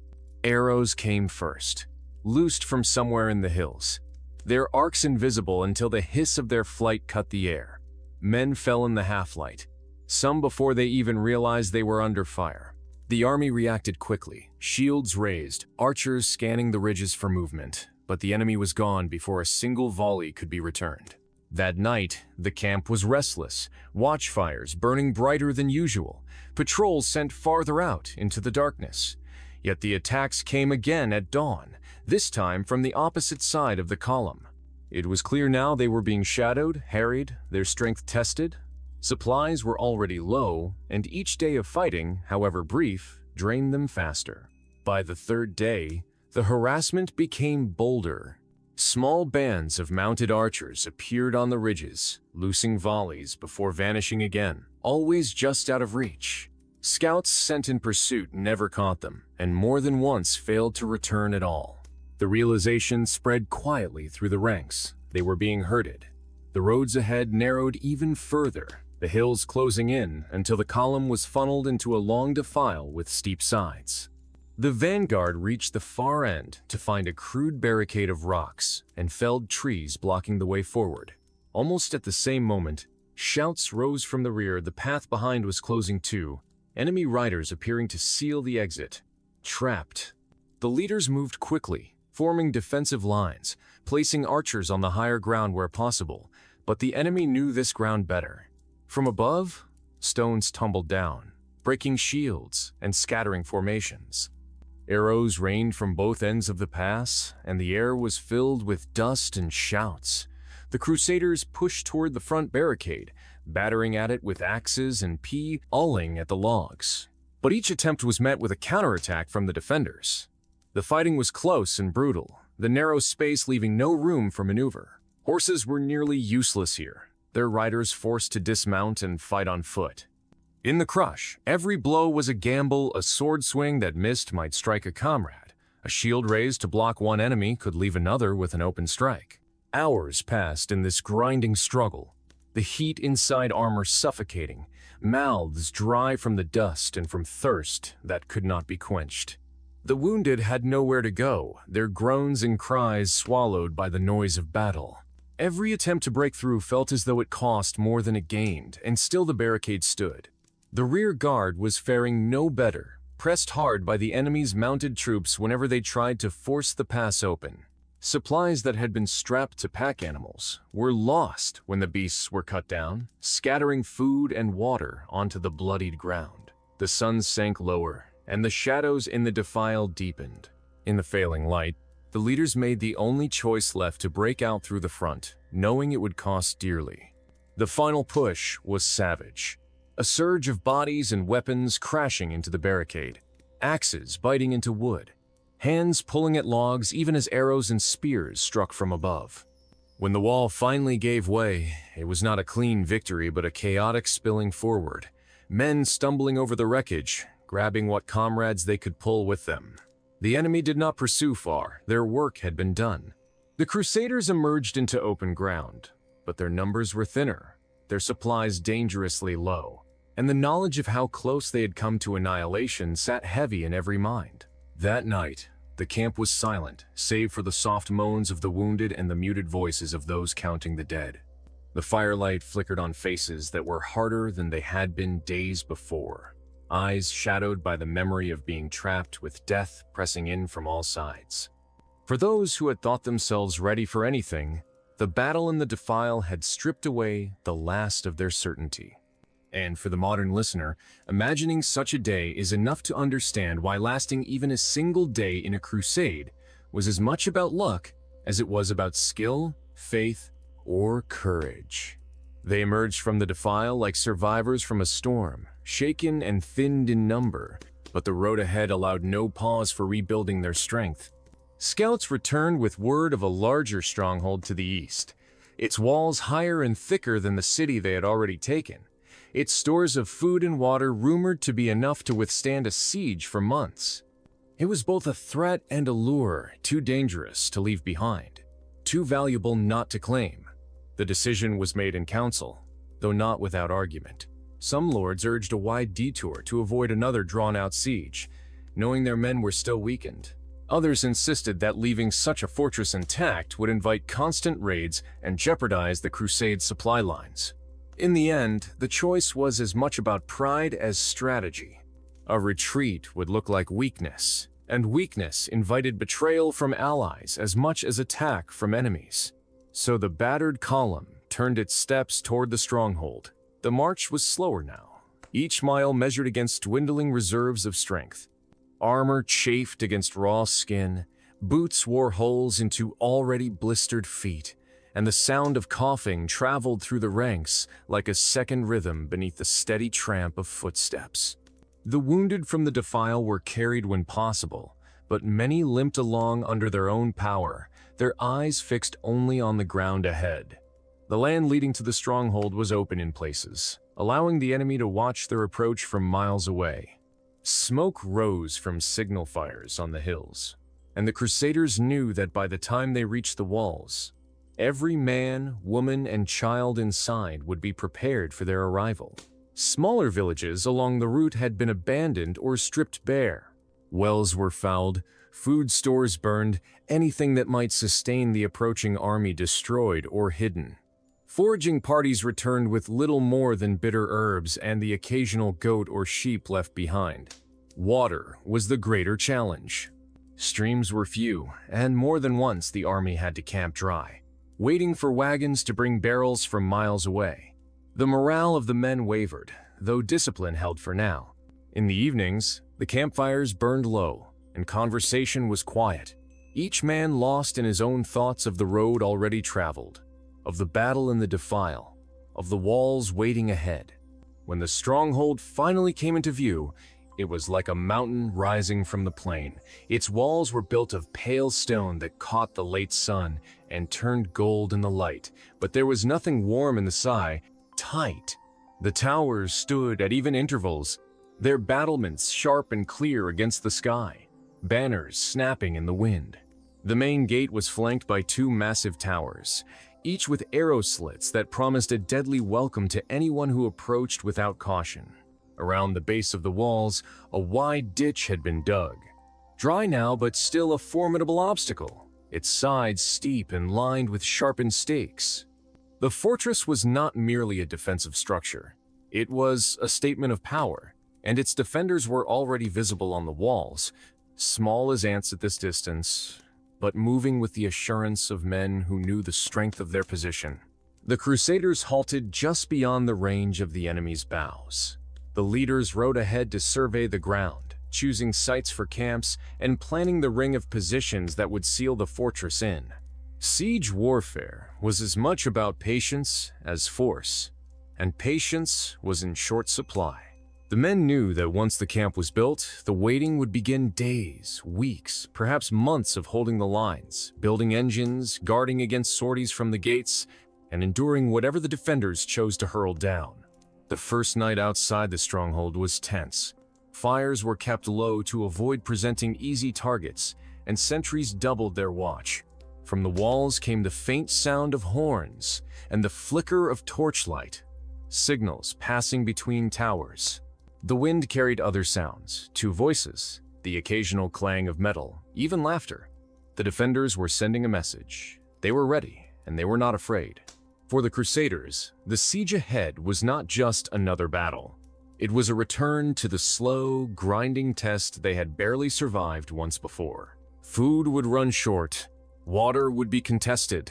Arrows came first, loosed from somewhere in the hills, their arcs invisible until the hiss of their flight cut the air. Men fell in the half-light, some before they even realized they were under fire. The army reacted quickly, shields raised, archers scanning the ridges for movement, but the enemy was gone before a single volley could be returned. That night, the camp was restless, watchfires burning brighter than usual, patrols sent farther out into the darkness. Yet the attacks came again at dawn, this time from the opposite side of the column. It was clear now they were being shadowed, harried, their strength tested. Supplies were already low, and each day of fighting, however brief, drained them faster. By the third day, the harassment became bolder. Small bands of mounted archers appeared on the ridges, loosing volleys before vanishing again, always just out of reach. Scouts sent in pursuit never caught them, and more than once failed to return at all. The realization spread quietly through the ranks. They were being herded. The roads ahead narrowed even further, the hills closing in until the column was funneled into a long defile with steep sides. The vanguard reached the far end to find a crude barricade of rocks and felled trees blocking the way forward. Almost at the same moment, shouts rose from the rear. The path behind was closing too, enemy riders appearing to seal the exit. Trapped. The leaders moved quickly, forming defensive lines, placing archers on the higher ground where possible, but the enemy knew this ground better. From above, stones tumbled down, breaking shields and scattering formations. Arrows rained from both ends of the pass, and the air was filled with dust and shouts. The Crusaders pushed toward the front barricade, battering at it with axes and pawing at the logs. But each attempt was met with a counterattack from the defenders. The fighting was close and brutal, the narrow space leaving no room for maneuver. Horses were nearly useless here, their riders forced to dismount and fight on foot. In the crush, every blow was a gamble. A sword swing that missed might strike a comrade. A shield raised to block one enemy could leave another with an open strike. Hours passed in this grinding struggle, the heat inside armor suffocating, mouths dry from the dust and from thirst that could not be quenched. The wounded had nowhere to go, their groans and cries swallowed by the noise of battle. Every attempt to break through felt as though it cost more than it gained, and still the barricade stood. The rear guard was faring no better, pressed hard by the enemy's mounted troops whenever they tried to force the pass open. Supplies that had been strapped to pack animals were lost when the beasts were cut down, scattering food and water onto the bloodied ground. The sun sank lower, and the shadows in the defile deepened. In the failing light, the leaders made the only choice left to break out through the front, knowing it would cost dearly. The final push was savage. A surge of bodies and weapons crashing into the barricade, axes biting into wood, hands pulling at logs even as arrows and spears struck from above. When the wall finally gave way, it was not a clean victory but a chaotic spilling forward, men stumbling over the wreckage, grabbing what comrades they could pull with them. The enemy did not pursue far, their work had been done. The Crusaders emerged into open ground, but their numbers were thinner, their supplies dangerously low, and the knowledge of how close they had come to annihilation sat heavy in every mind. That night, the camp was silent, save for the soft moans of the wounded and the muted voices of those counting the dead. The firelight flickered on faces that were harder than they had been days before, eyes shadowed by the memory of being trapped with death pressing in from all sides. For those who had thought themselves ready for anything, the battle in the defile had stripped away the last of their certainty. And for the modern listener, imagining such a day is enough to understand why lasting even a single day in a crusade was as much about luck as it was about skill, faith, or courage. They emerged from the defile like survivors from a storm, shaken and thinned in number, but the road ahead allowed no pause for rebuilding their strength. Scouts returned with word of a larger stronghold to the east, its walls higher and thicker than the city they had already taken, its stores of food and water rumored to be enough to withstand a siege for months. It was both a threat and a lure, too dangerous to leave behind, too valuable not to claim. The decision was made in council, though not without argument. Some lords urged a wide detour to avoid another drawn-out siege, knowing their men were still weakened. Others insisted that leaving such a fortress intact would invite constant raids and jeopardize the Crusade's supply lines. In the end, the choice was as much about pride as strategy. A retreat would look like weakness, and weakness invited betrayal from allies as much as attack from enemies. So the battered column turned its steps toward the stronghold. The march was slower now, each mile measured against dwindling reserves of strength. Armor chafed against raw skin, boots wore holes into already blistered feet, and the sound of coughing traveled through the ranks like a second rhythm beneath the steady tramp of footsteps. The wounded from the defile were carried when possible, but many limped along under their own power, their eyes fixed only on the ground ahead. The land leading to the stronghold was open in places, allowing the enemy to watch their approach from miles away. Smoke rose from signal fires on the hills, and the Crusaders knew that by the time they reached the walls, every man, woman, and child inside would be prepared for their arrival. Smaller villages along the route had been abandoned or stripped bare. Wells were fouled, food stores burned, anything that might sustain the approaching army destroyed or hidden. Foraging parties returned with little more than bitter herbs and the occasional goat or sheep left behind. Water was the greater challenge. Streams were few, and more than once the army had to camp dry, waiting for wagons to bring barrels from miles away. The morale of the men wavered, though discipline held for now. In the evenings, the campfires burned low, and conversation was quiet. Each man lost in his own thoughts of the road already traveled, of the battle in the defile, of the walls waiting ahead. When the stronghold finally came into view, it was like a mountain rising from the plain. Its walls were built of pale stone that caught the late sun and turned gold in the light, but there was nothing warm in the sky, tight. The towers stood at even intervals, their battlements sharp and clear against the sky, banners snapping in the wind. The main gate was flanked by two massive towers, each with arrow slits that promised a deadly welcome to anyone who approached without caution. Around the base of the walls, a wide ditch had been dug. Dry now, but still a formidable obstacle, its sides steep and lined with sharpened stakes. The fortress was not merely a defensive structure. It was a statement of power, and its defenders were already visible on the walls, small as ants at this distance, but moving with the assurance of men who knew the strength of their position. The Crusaders halted just beyond the range of the enemy's bows. The leaders rode ahead to survey the ground, choosing sites for camps and planning the ring of positions that would seal the fortress in. Siege warfare was as much about patience as force, and patience was in short supply. The men knew that once the camp was built, the waiting would begin days, weeks, perhaps months of holding the lines, building engines, guarding against sorties from the gates, and enduring whatever the defenders chose to hurl down. The first night outside the stronghold was tense. Fires were kept low to avoid presenting easy targets, and sentries doubled their watch. From the walls came the faint sound of horns and the flicker of torchlight, signals passing between towers. The wind carried other sounds, two voices, the occasional clang of metal, even laughter. The defenders were sending a message. They were ready, and they were not afraid. For the Crusaders, the siege ahead was not just another battle. It was a return to the slow, grinding test they had barely survived once before. Food would run short, water would be contested,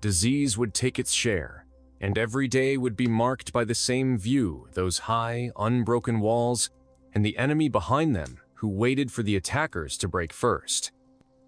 disease would take its share, and every day would be marked by the same view, those high, unbroken walls, and the enemy behind them who waited for the attackers to break first.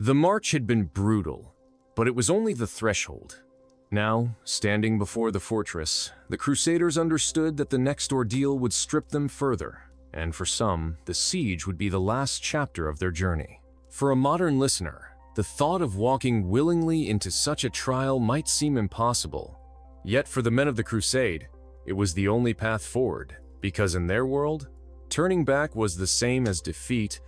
The march had been brutal, but it was only the threshold. Now, standing before the fortress, the Crusaders understood that the next ordeal would strip them further, and for some, the siege would be the last chapter of their journey. For a modern listener, the thought of walking willingly into such a trial might seem impossible. Yet for the men of the Crusade, it was the only path forward, because in their world, turning back was the same as defeat,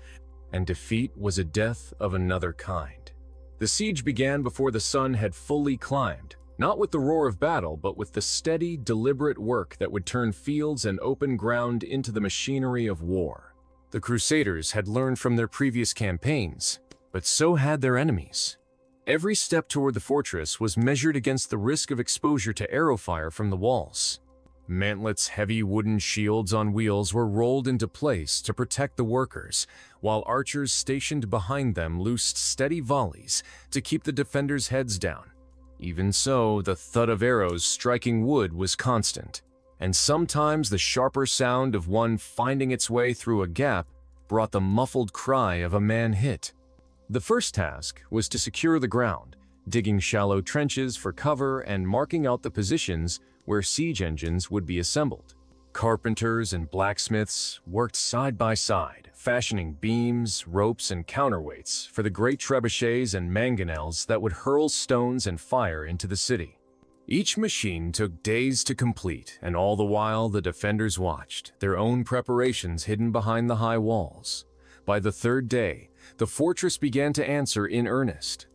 and defeat was a death of another kind. The siege began before the sun had fully climbed, not with the roar of battle, but with the steady, deliberate work that would turn fields and open ground into the machinery of war. The Crusaders had learned from their previous campaigns, but so had their enemies. Every step toward the fortress was measured against the risk of exposure to arrow fire from the walls. Mantlet's heavy wooden shields on wheels were rolled into place to protect the workers, while archers stationed behind them loosed steady volleys to keep the defenders' heads down. Even so, the thud of arrows striking wood was constant, and sometimes the sharper sound of one finding its way through a gap brought the muffled cry of a man hit. The first task was to secure the ground, digging shallow trenches for cover and marking out the positions where siege engines would be assembled. Carpenters and blacksmiths worked side by side, fashioning beams, ropes, and counterweights for the great trebuchets and mangonels that would hurl stones and fire into the city. Each machine took days to complete, and all the while the defenders watched, their own preparations hidden behind the high walls. By the third day, the fortress began to answer in earnest.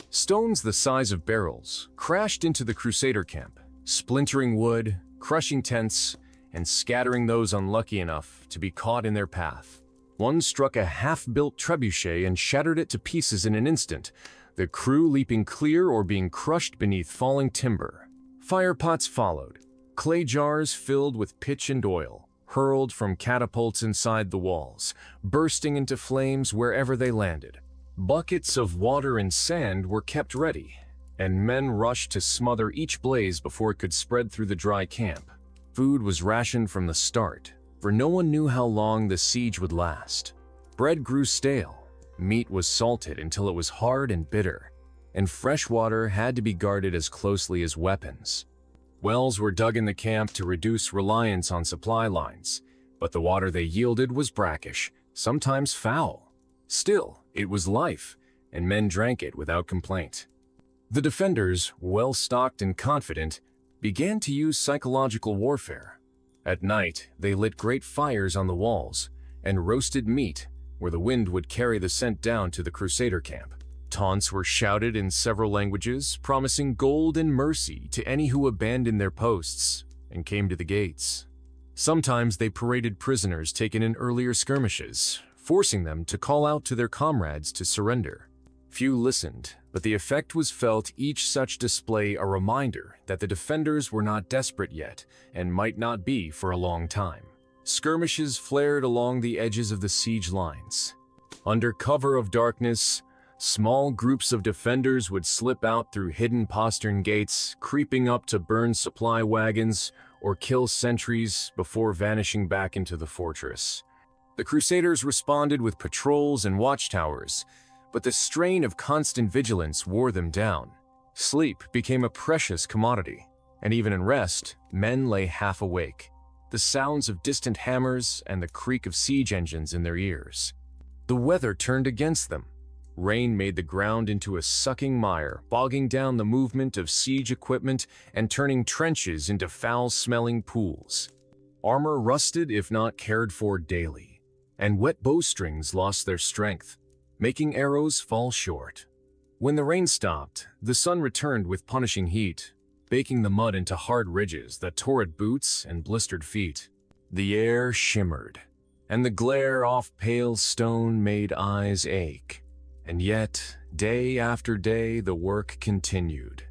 Stones the size of barrels crashed into the Crusader camp, splintering wood, crushing tents, and scattering those unlucky enough to be caught in their path. One struck a half-built trebuchet and shattered it to pieces in an instant, the crew leaping clear or being crushed beneath falling timber. Firepots followed, clay jars filled with pitch and oil, hurled from catapults inside the walls, bursting into flames wherever they landed. Buckets of water and sand were kept ready, and men rushed to smother each blaze before it could spread through the dry camp. Food was rationed from the start, for no one knew how long the siege would last. Bread grew stale, Meat was salted until it was hard and bitter, and fresh water had to be guarded as closely as weapons. Wells were dug in the camp to reduce reliance on supply lines, but the water they yielded was brackish, sometimes foul. Still, it was life, and men drank it without complaint. The defenders, well-stocked and confident, began to use psychological warfare. At night, they lit great fires on the walls and roasted meat where the wind would carry the scent down to the Crusader camp. Taunts were shouted in several languages, promising gold and mercy to any who abandoned their posts and came to the gates. Sometimes they paraded prisoners taken in earlier skirmishes, forcing them to call out to their comrades to surrender. Few listened, but the effect was felt, each such display a reminder that the defenders were not desperate yet and might not be for a long time. Skirmishes flared along the edges of the siege lines. Under cover of darkness, small groups of defenders would slip out through hidden postern gates, creeping up to burn supply wagons or kill sentries before vanishing back into the fortress. The Crusaders responded with patrols and watchtowers, but the strain of constant vigilance wore them down. Sleep became a precious commodity, and even in rest, men lay half awake, the sounds of distant hammers and the creak of siege engines in their ears. The weather turned against them. Rain made the ground into a sucking mire, bogging down the movement of siege equipment and turning trenches into foul-smelling pools. Armor rusted if not cared for daily, and wet bowstrings lost their strength, making arrows fall short. When the rain stopped, the sun returned with punishing heat, baking the mud into hard ridges that tore at boots and blistered feet. The air shimmered, and the glare off pale stone made eyes ache. And yet, day after day, the work continued.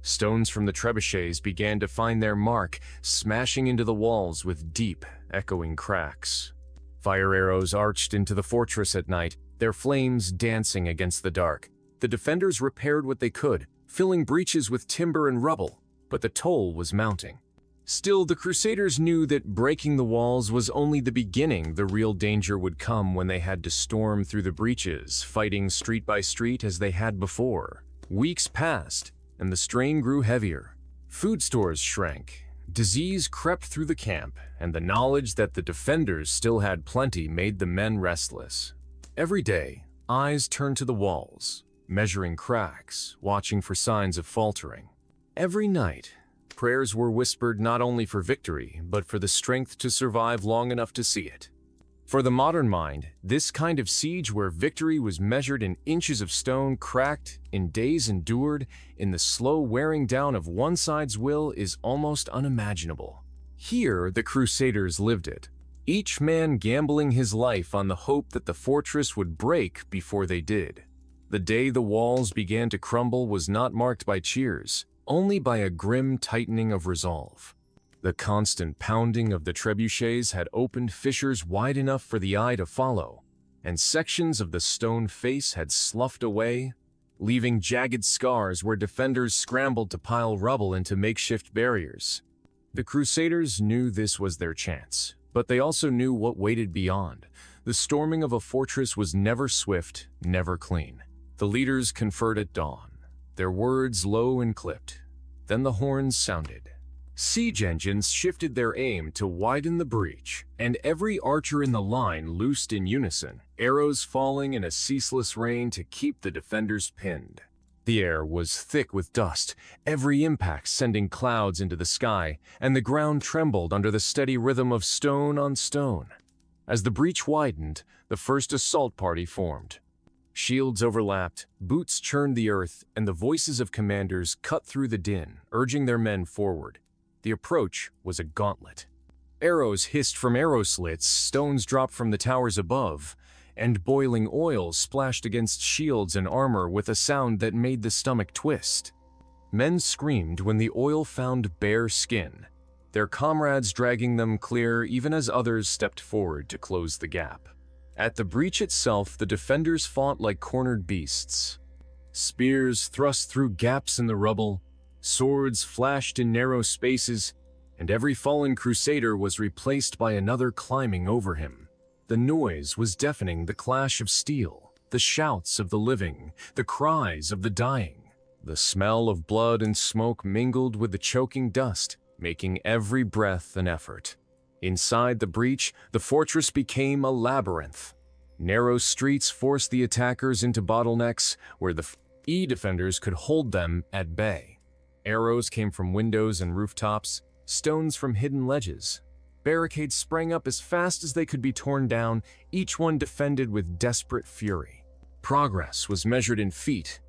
Stones from the trebuchets began to find their mark, smashing into the walls with deep, echoing cracks. Fire arrows arched into the fortress at night, their flames dancing against the dark. The defenders repaired what they could, filling breaches with timber and rubble, but the toll was mounting. Still, the Crusaders knew that breaking the walls was only the beginning. The real danger would come when they had to storm through the breaches, fighting street by street as they had before. Weeks passed, and the strain grew heavier. Food stores shrank, disease crept through the camp, and the knowledge that the defenders still had plenty made the men restless. Every day, eyes turned to the walls, measuring cracks, watching for signs of faltering. Every night, prayers were whispered not only for victory, but for the strength to survive long enough to see it. For the modern mind, this kind of siege where victory was measured in inches of stone cracked, in days endured, in the slow wearing down of one side's will is almost unimaginable. Here, the Crusaders lived it, each man gambling his life on the hope that the fortress would break before they did. The day the walls began to crumble was not marked by cheers, only by a grim tightening of resolve. The constant pounding of the trebuchets had opened fissures wide enough for the eye to follow, and sections of the stone face had sloughed away, leaving jagged scars where defenders scrambled to pile rubble into makeshift barriers. The Crusaders knew this was their chance, but they also knew what waited beyond. The storming of a fortress was never swift, never clean. The leaders conferred at dawn, their words low and clipped. Then the horns sounded. Siege engines shifted their aim to widen the breach, and every archer in the line loosed in unison, arrows falling in a ceaseless rain to keep the defenders pinned. The air was thick with dust, every impact sending clouds into the sky, and the ground trembled under the steady rhythm of stone on stone. As the breach widened, the first assault party formed. Shields overlapped, boots churned the earth, and the voices of commanders cut through the din, urging their men forward. The approach was a gauntlet. Arrows hissed from arrow slits, stones dropped from the towers above, and boiling oil splashed against shields and armor with a sound that made the stomach twist. Men screamed when the oil found bare skin, their comrades dragging them clear even as others stepped forward to close the gap. At the breach itself, the defenders fought like cornered beasts. Spears thrust through gaps in the rubble, swords flashed in narrow spaces, and every fallen crusader was replaced by another climbing over him. The noise was deafening, the clash of steel, the shouts of the living, the cries of the dying. The smell of blood and smoke mingled with the choking dust, making every breath an effort. Inside the breach, the fortress became a labyrinth. Narrow streets forced the attackers into bottlenecks where the defenders could hold them at bay. Arrows came from windows and rooftops, stones from hidden ledges. Barricades sprang up as fast as they could be torn down, each one defended with desperate fury. Progress was measured in feet,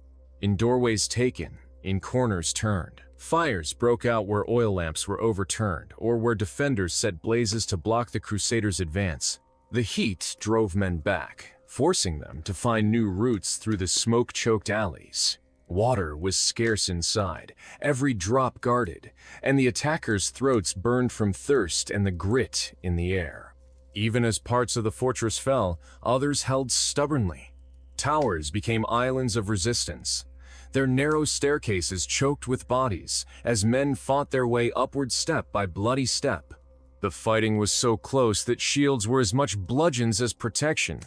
in doorways taken, in corners turned. Fires broke out where oil lamps were overturned or where defenders set blazes to block the Crusaders' advance. The heat drove men back, forcing them to find new routes through the smoke-choked alleys. Water was scarce inside, every drop guarded, and the attackers' throats burned from thirst and the grit in the air. Even as parts of the fortress fell, others held stubbornly. Towers became islands of resistance, their narrow staircases choked with bodies as men fought their way upward step by bloody step. The fighting was so close that shields were as much bludgeons as protection,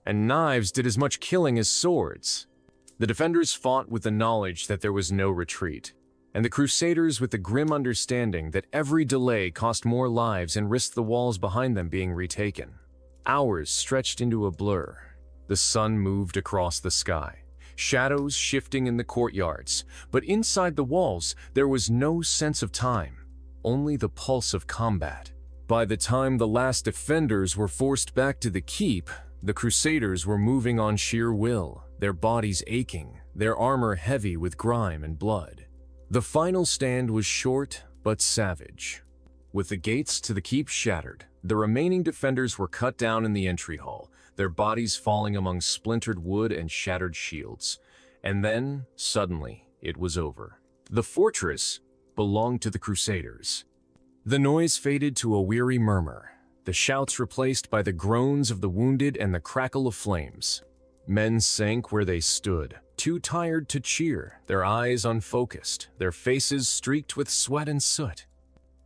and knives did as much killing as swords. The defenders fought with the knowledge that there was no retreat, and the Crusaders with the grim understanding that every delay cost more lives and risked the walls behind them being retaken. Hours stretched into a blur. The sun moved across the sky, shadows shifting in the courtyards, but inside the walls there was no sense of time, only the pulse of combat. By the time the last defenders were forced back to the keep, the Crusaders were moving on sheer will, their bodies aching, their armor heavy with grime and blood. The final stand was short but savage. With the gates to the keep shattered, the remaining defenders were cut down in the entry hall, their bodies falling among splintered wood and shattered shields. And then, suddenly, it was over. The fortress belonged to the Crusaders. The noise faded to a weary murmur, the shouts replaced by the groans of the wounded and the crackle of flames. Men sank where they stood, too tired to cheer, their eyes unfocused, their faces streaked with sweat and soot.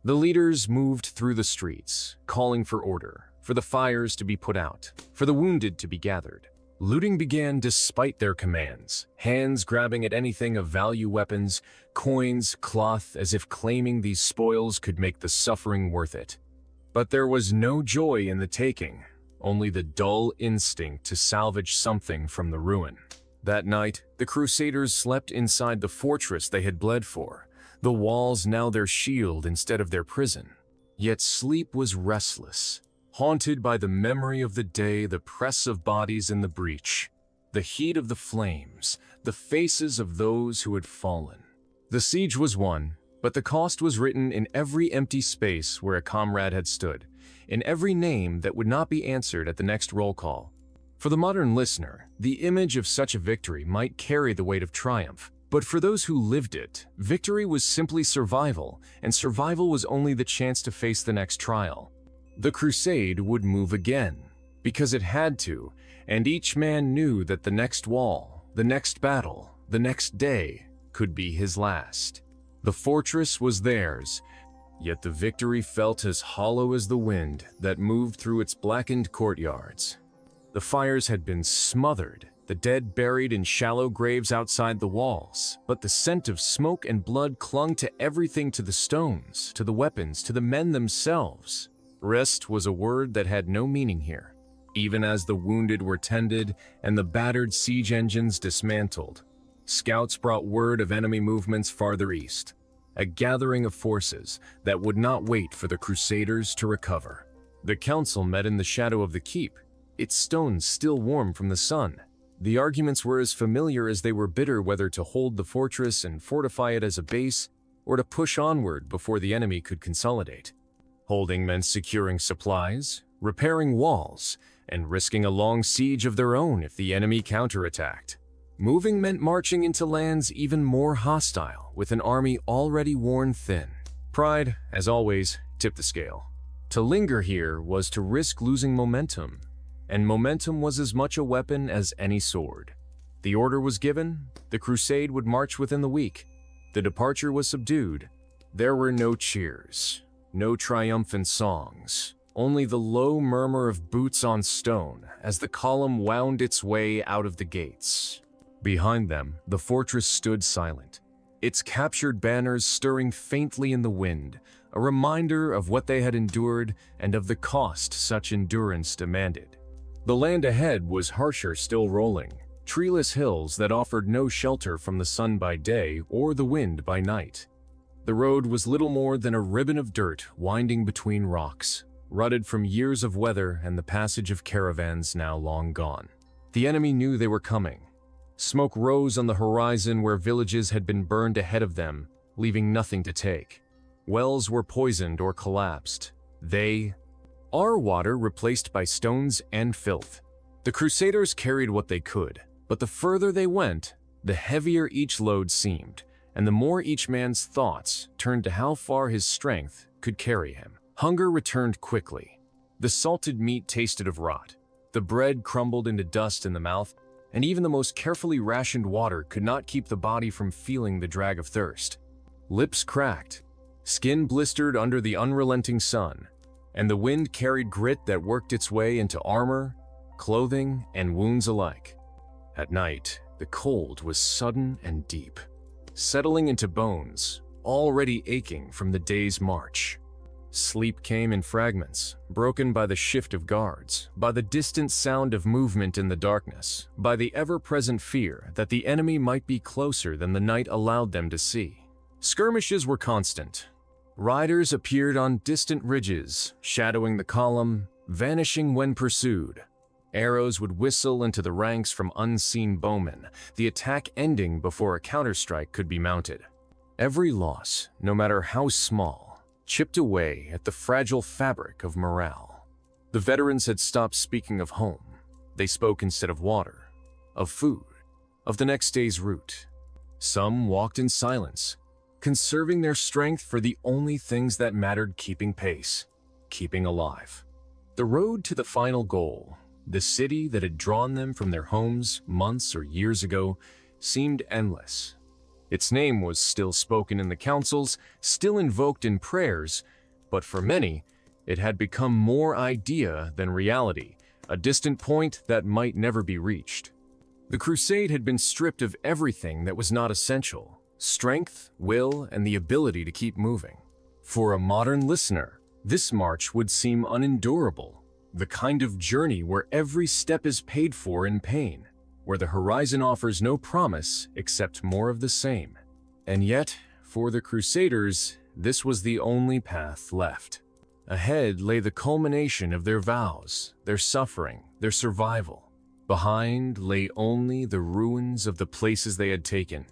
The leaders moved through the streets, calling for order, for the fires to be put out, for the wounded to be gathered. Looting began despite their commands, hands grabbing at anything of value: weapons, coins, cloth, as if claiming these spoils could make the suffering worth it. But there was no joy in the taking, only the dull instinct to salvage something from the ruin. That night, the Crusaders slept inside the fortress they had bled for, the walls now their shield instead of their prison. Yet sleep was restless, haunted by the memory of the day, the press of bodies in the breach, the heat of the flames, the faces of those who had fallen. The siege was won, but the cost was written in every empty space where a comrade had stood, in every name that would not be answered at the next roll call. For the modern listener, the image of such a victory might carry the weight of triumph, but for those who lived it, victory was simply survival, and survival was only the chance to face the next trial. The crusade would move again, because it had to, and each man knew that the next wall, the next battle, the next day could be his last. The fortress was theirs, yet the victory felt as hollow as the wind that moved through its blackened courtyards. The fires had been smothered, the dead buried in shallow graves outside the walls, but the scent of smoke and blood clung to everything, to the stones, to the weapons, to the men themselves. Rest was a word that had no meaning here. Even as the wounded were tended and the battered siege engines dismantled, scouts brought word of enemy movements farther east, a gathering of forces that would not wait for the Crusaders to recover. The council met in the shadow of the keep, its stones still warm from the sun. The arguments were as familiar as they were bitter, whether to hold the fortress and fortify it as a base, or to push onward before the enemy could consolidate. Holding meant securing supplies, repairing walls, and risking a long siege of their own if the enemy counterattacked. Moving meant marching into lands even more hostile, with an army already worn thin. Pride, as always, tipped the scale. To linger here was to risk losing momentum, and momentum was as much a weapon as any sword. The order was given, the crusade would march within the week. The departure was subdued. There were no cheers, no triumphant songs, only the low murmur of boots on stone as the column wound its way out of the gates. Behind them, the fortress stood silent, its captured banners stirring faintly in the wind, a reminder of what they had endured and of the cost such endurance demanded. The land ahead was harsher still rolling, treeless hills that offered no shelter from the sun by day or the wind by night. The road was little more than a ribbon of dirt winding between rocks, rutted from years of weather and the passage of caravans now long gone. The enemy knew they were coming. Smoke rose on the horizon where villages had been burned ahead of them, leaving nothing to take. Wells were poisoned or collapsed. Our water replaced by stones and filth. The Crusaders carried what they could, but the further they went, the heavier each load seemed, and the more each man's thoughts turned to how far his strength could carry him. Hunger returned quickly. The salted meat tasted of rot. The bread crumbled into dust in the mouth, and even the most carefully rationed water could not keep the body from feeling the drag of thirst. Lips cracked, skin blistered under the unrelenting sun, and the wind carried grit that worked its way into armor, clothing, and wounds alike. At night, the cold was sudden and deep, settling into bones, already aching from the day's march. Sleep came in fragments, broken by the shift of guards, by the distant sound of movement in the darkness, by the ever-present fear that the enemy might be closer than the night allowed them to see. Skirmishes were constant. Riders appeared on distant ridges, shadowing the column, vanishing when pursued. Arrows would whistle into the ranks from unseen bowmen, the attack ending before a counterstrike could be mounted. Every loss, no matter how small, chipped away at the fragile fabric of morale. The veterans had stopped speaking of home. They spoke instead of water, of food, of the next day's route. Some walked in silence, conserving their strength for the only things that mattered: keeping pace, keeping alive. The road to the final goal, the city that had drawn them from their homes months or years ago, seemed endless. Its name was still spoken in the councils, still invoked in prayers, but for many, it had become more idea than reality, a distant point that might never be reached. The Crusade had been stripped of everything that was not essential: strength, will, and the ability to keep moving. For a modern listener, this march would seem unendurable, the kind of journey where every step is paid for in pain, where the horizon offers no promise except more of the same. And yet, for the Crusaders, this was the only path left. Ahead lay the culmination of their vows, their suffering, their survival. Behind lay only the ruins of the places they had taken,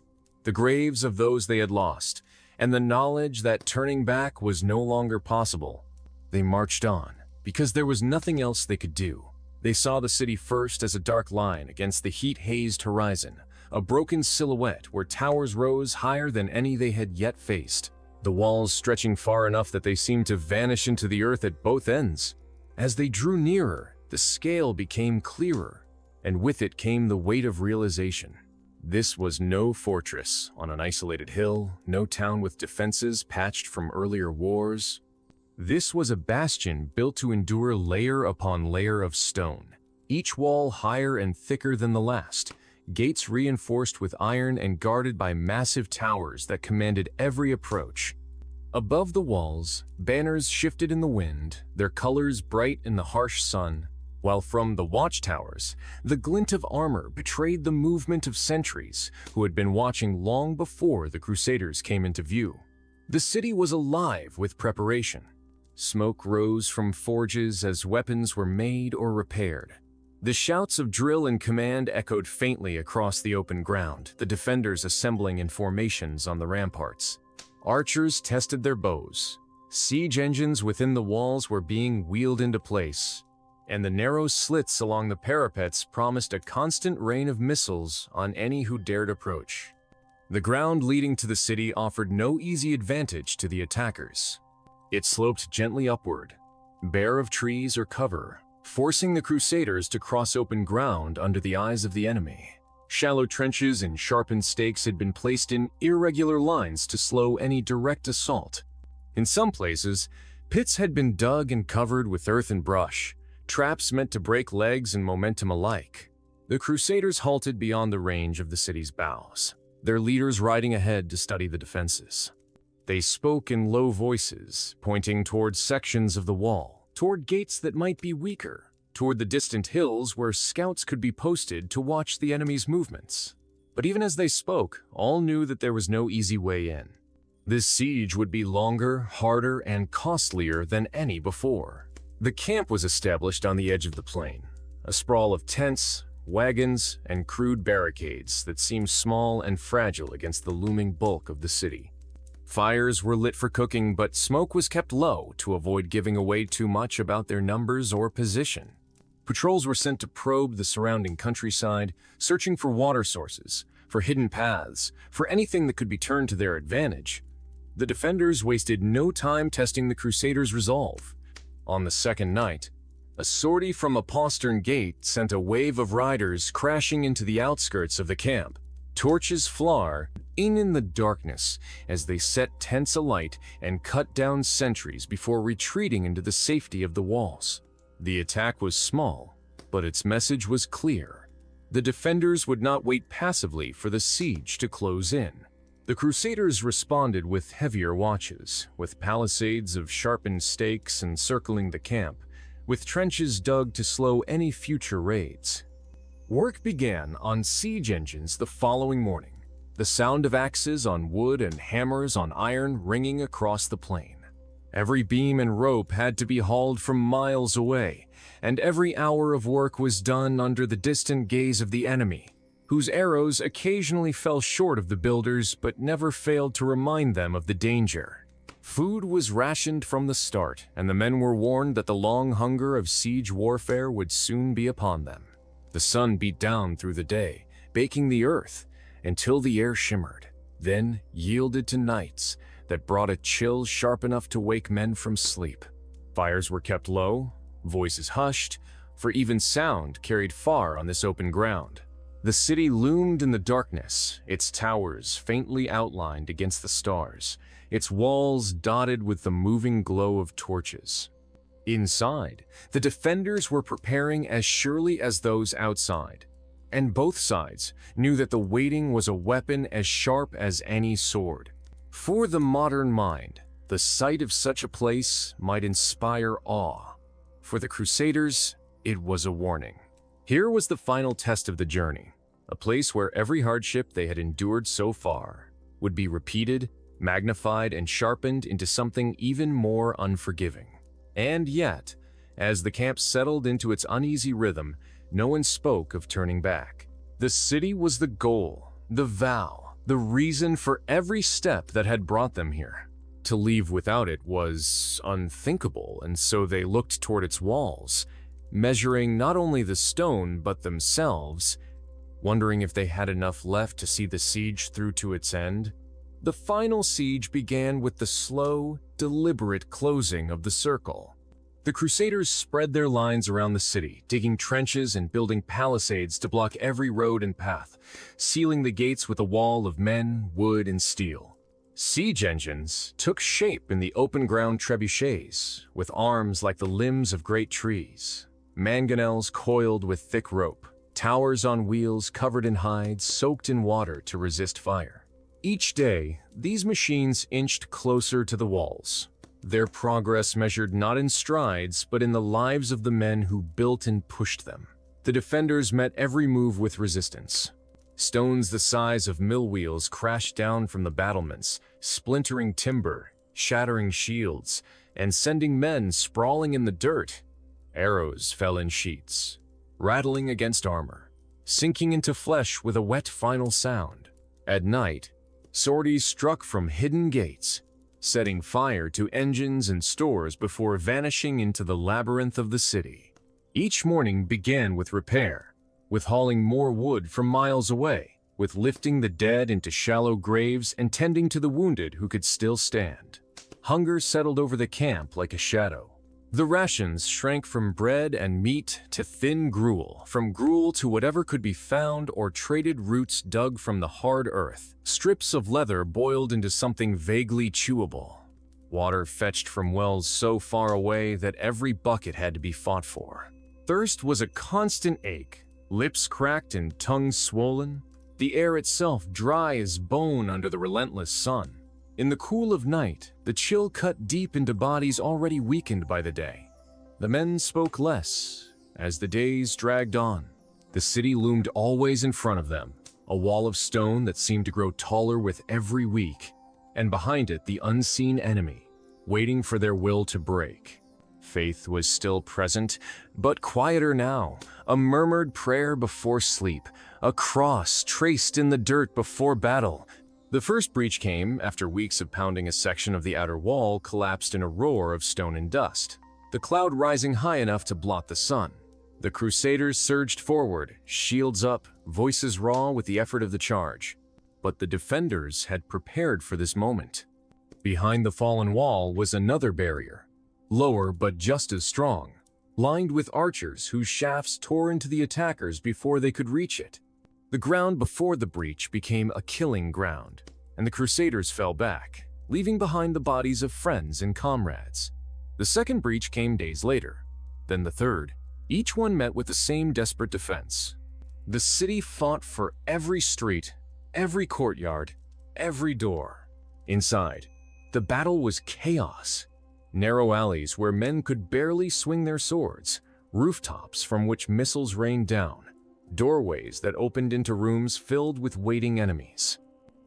the graves of those they had lost, and the knowledge that turning back was no longer possible. They marched on, because there was nothing else they could do. They saw the city first as a dark line against the heat-hazed horizon, a broken silhouette where towers rose higher than any they had yet faced, the walls stretching far enough that they seemed to vanish into the earth at both ends. As they drew nearer, the scale became clearer, and with it came the weight of realization. This was no fortress on an isolated hill, no town with defenses patched from earlier wars. This was a bastion built to endure layer upon layer of stone, each wall higher and thicker than the last, gates reinforced with iron and guarded by massive towers that commanded every approach. Above the walls, banners shifted in the wind, their colors bright in the harsh sun, while from the watchtowers, the glint of armor betrayed the movement of sentries who had been watching long before the Crusaders came into view. The city was alive with preparation. Smoke rose from forges as weapons were made or repaired. The shouts of drill and command echoed faintly across the open ground, the defenders assembling in formations on the ramparts. Archers tested their bows. Siege engines within the walls were being wheeled into place, and the narrow slits along the parapets promised a constant rain of missiles on any who dared approach. The ground leading to the city offered no easy advantage to the attackers. It sloped gently upward, bare of trees or cover, forcing the Crusaders to cross open ground under the eyes of the enemy. Shallow trenches and sharpened stakes had been placed in irregular lines to slow any direct assault. In some places, Pits had been dug and covered with earth and brush, traps meant to break legs and momentum alike. The Crusaders halted beyond the range of the city's bows, their leaders riding ahead to study the defenses. They spoke in low voices, pointing toward sections of the wall, toward gates that might be weaker, toward the distant hills where scouts could be posted to watch the enemy's movements. But even as they spoke, all knew that there was no easy way in. This siege would be longer, harder, and costlier than any before. The camp was established on the edge of the plain, a sprawl of tents, wagons, and crude barricades that seemed small and fragile against the looming bulk of the city. Fires were lit for cooking, but smoke was kept low to avoid giving away too much about their numbers or position. Patrols were sent to probe the surrounding countryside, searching for water sources, for hidden paths, for anything that could be turned to their advantage. The defenders wasted no time testing the Crusaders' resolve. On the second night, a sortie from a postern gate sent a wave of riders crashing into the outskirts of the camp. Torches flared in the darkness as they set tents alight and cut down sentries before retreating into the safety of the walls. The attack was small, but its message was clear. The defenders would not wait passively for the siege to close in. The Crusaders responded with heavier watches, with palisades of sharpened stakes encircling the camp, with trenches dug to slow any future raids. Work began on siege engines the following morning, the sound of axes on wood and hammers on iron ringing across the plain. Every beam and rope had to be hauled from miles away, and every hour of work was done under the distant gaze of the enemy, whose arrows occasionally fell short of the builders but never failed to remind them of the danger. Food was rationed from the start, and the men were warned that the long hunger of siege warfare would soon be upon them. The sun beat down through the day, baking the earth until the air shimmered, then yielded to nights that brought a chill sharp enough to wake men from sleep. Fires were kept low, voices hushed, for even sound carried far on this open ground. The city loomed in the darkness, its towers faintly outlined against the stars, its walls dotted with the moving glow of torches. Inside, the defenders were preparing as surely as those outside, and both sides knew that the waiting was a weapon as sharp as any sword. For the modern mind, the sight of such a place might inspire awe. For the Crusaders, it was a warning. Here was the final test of the journey, a place where every hardship they had endured so far would be repeated, magnified, and sharpened into something even more unforgiving. And yet, as the camp settled into its uneasy rhythm, no one spoke of turning back. The city was the goal, the vow, the reason for every step that had brought them here. To leave without it was unthinkable, and so they looked toward its walls, measuring not only the stone but themselves, wondering if they had enough left to see the siege through to its end. The final siege began with the slow, deliberate closing of the circle. The Crusaders spread their lines around the city, digging trenches and building palisades to block every road and path, sealing the gates with a wall of men, wood, and steel. Siege engines took shape in the open-ground trebuchets, with arms like the limbs of great trees, mangonels coiled with thick rope, towers on wheels covered in hides soaked in water to resist fire. Each day, these machines inched closer to the walls, their progress measured not in strides but in the lives of the men who built and pushed them. The defenders met every move with resistance. Stones the size of mill wheels crashed down from the battlements, splintering timber, shattering shields, and sending men sprawling in the dirt. Arrows fell in sheets, rattling against armor, sinking into flesh with a wet final sound. At night, sorties struck from hidden gates, setting fire to engines and stores before vanishing into the labyrinth of the city. Each morning began with repair, with hauling more wood from miles away, with lifting the dead into shallow graves and tending to the wounded who could still stand. Hunger settled over the camp like a shadow. The rations shrank from bread and meat to thin gruel, from gruel to whatever could be found or traded roots dug from the hard earth, strips of leather boiled into something vaguely chewable. water fetched from wells so far away that every bucket had to be fought for. Thirst was a constant ache, lips cracked and tongues swollen, the air itself dry as bone under the relentless sun. In the cool of night, the chill cut deep into bodies already weakened by the day. The men spoke less. As the days dragged on, the city loomed always in front of them, a wall of stone that seemed to grow taller with every week, and behind it the unseen enemy, waiting for their will to break. Faith was still present, but quieter now, a murmured prayer before sleep, a cross traced in the dirt before battle. The first breach came after weeks of pounding. A section of the outer wall collapsed in a roar of stone and dust, the cloud rising high enough to blot the sun. The Crusaders surged forward, shields up, voices raw with the effort of the charge. But the defenders had prepared for this moment. Behind the fallen wall was another barrier, lower but just as strong, lined with archers whose shafts tore into the attackers before they could reach it. The ground before the breach became a killing ground, and the Crusaders fell back, leaving behind the bodies of friends and comrades. The second breach came days later, then the third. Each one met with the same desperate defense. The city fought for every street, every courtyard, every door. Inside, the battle was chaos. Narrow alleys where men could barely swing their swords, rooftops from which missiles rained down, doorways that opened into rooms filled with waiting enemies.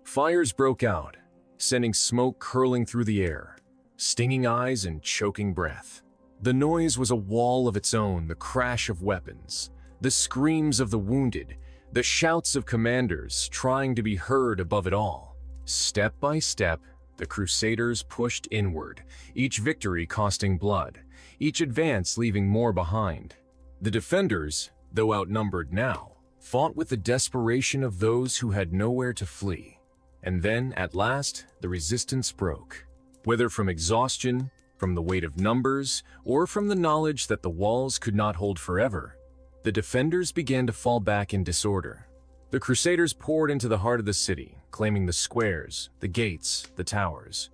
Fires broke out, sending smoke curling through the air, stinging eyes and choking breath. The noise was a wall of its own, the crash of weapons, the screams of the wounded, the shouts of commanders trying to be heard above it all. Step by step, the Crusaders pushed inward, each victory costing blood, each advance leaving more behind. The defenders, though outnumbered now, fought with the desperation of those who had nowhere to flee. And then, at last, the resistance broke. Whether from exhaustion, from the weight of numbers, or from the knowledge that the walls could not hold forever, the defenders began to fall back in disorder. The Crusaders poured into the heart of the city, claiming the squares, the gates, the towers.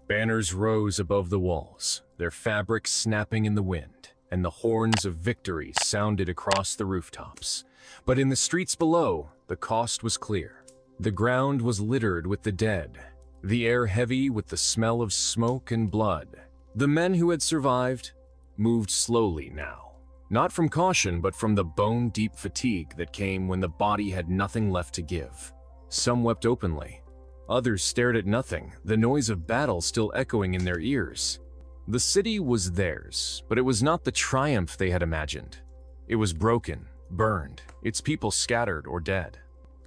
Banners rose above the walls, their fabric snapping in the wind, and the horns of victory sounded across the rooftops. But in the streets below, the cost was clear. The ground was littered with the dead, the air heavy with the smell of smoke and blood. The men who had survived moved slowly now, not from caution but from the bone-deep fatigue that came when the body had nothing left to give. Some wept openly. Others stared at nothing, the noise of battle still echoing in their ears. The city was theirs, but it was not the triumph they had imagined. It was broken, burned, its people scattered or dead.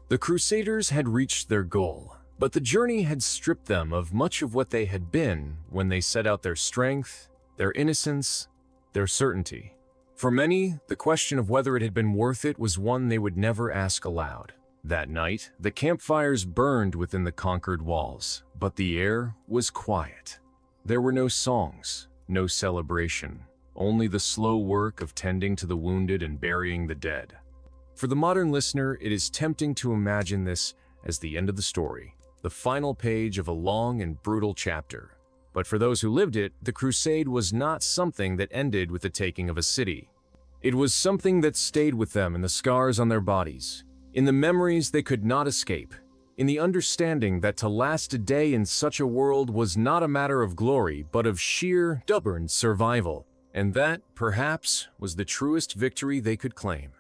The Crusaders had reached their goal, but the journey had stripped them of much of what they had been when they set out: their strength, their innocence, their certainty. For many, the question of whether it had been worth it was one they would never ask aloud. That night, the campfires burned within the conquered walls, but the air was quiet. There were no songs, no celebration, only the slow work of tending to the wounded and burying the dead. For the modern listener, it is tempting to imagine this as the end of the story, the final page of a long and brutal chapter. But for those who lived it, the crusade was not something that ended with the taking of a city. It was something that stayed with them in the scars on their bodies, in the memories they could not escape, in the understanding that to last a day in such a world was not a matter of glory, but of sheer, stubborn survival. And that, perhaps, was the truest victory they could claim.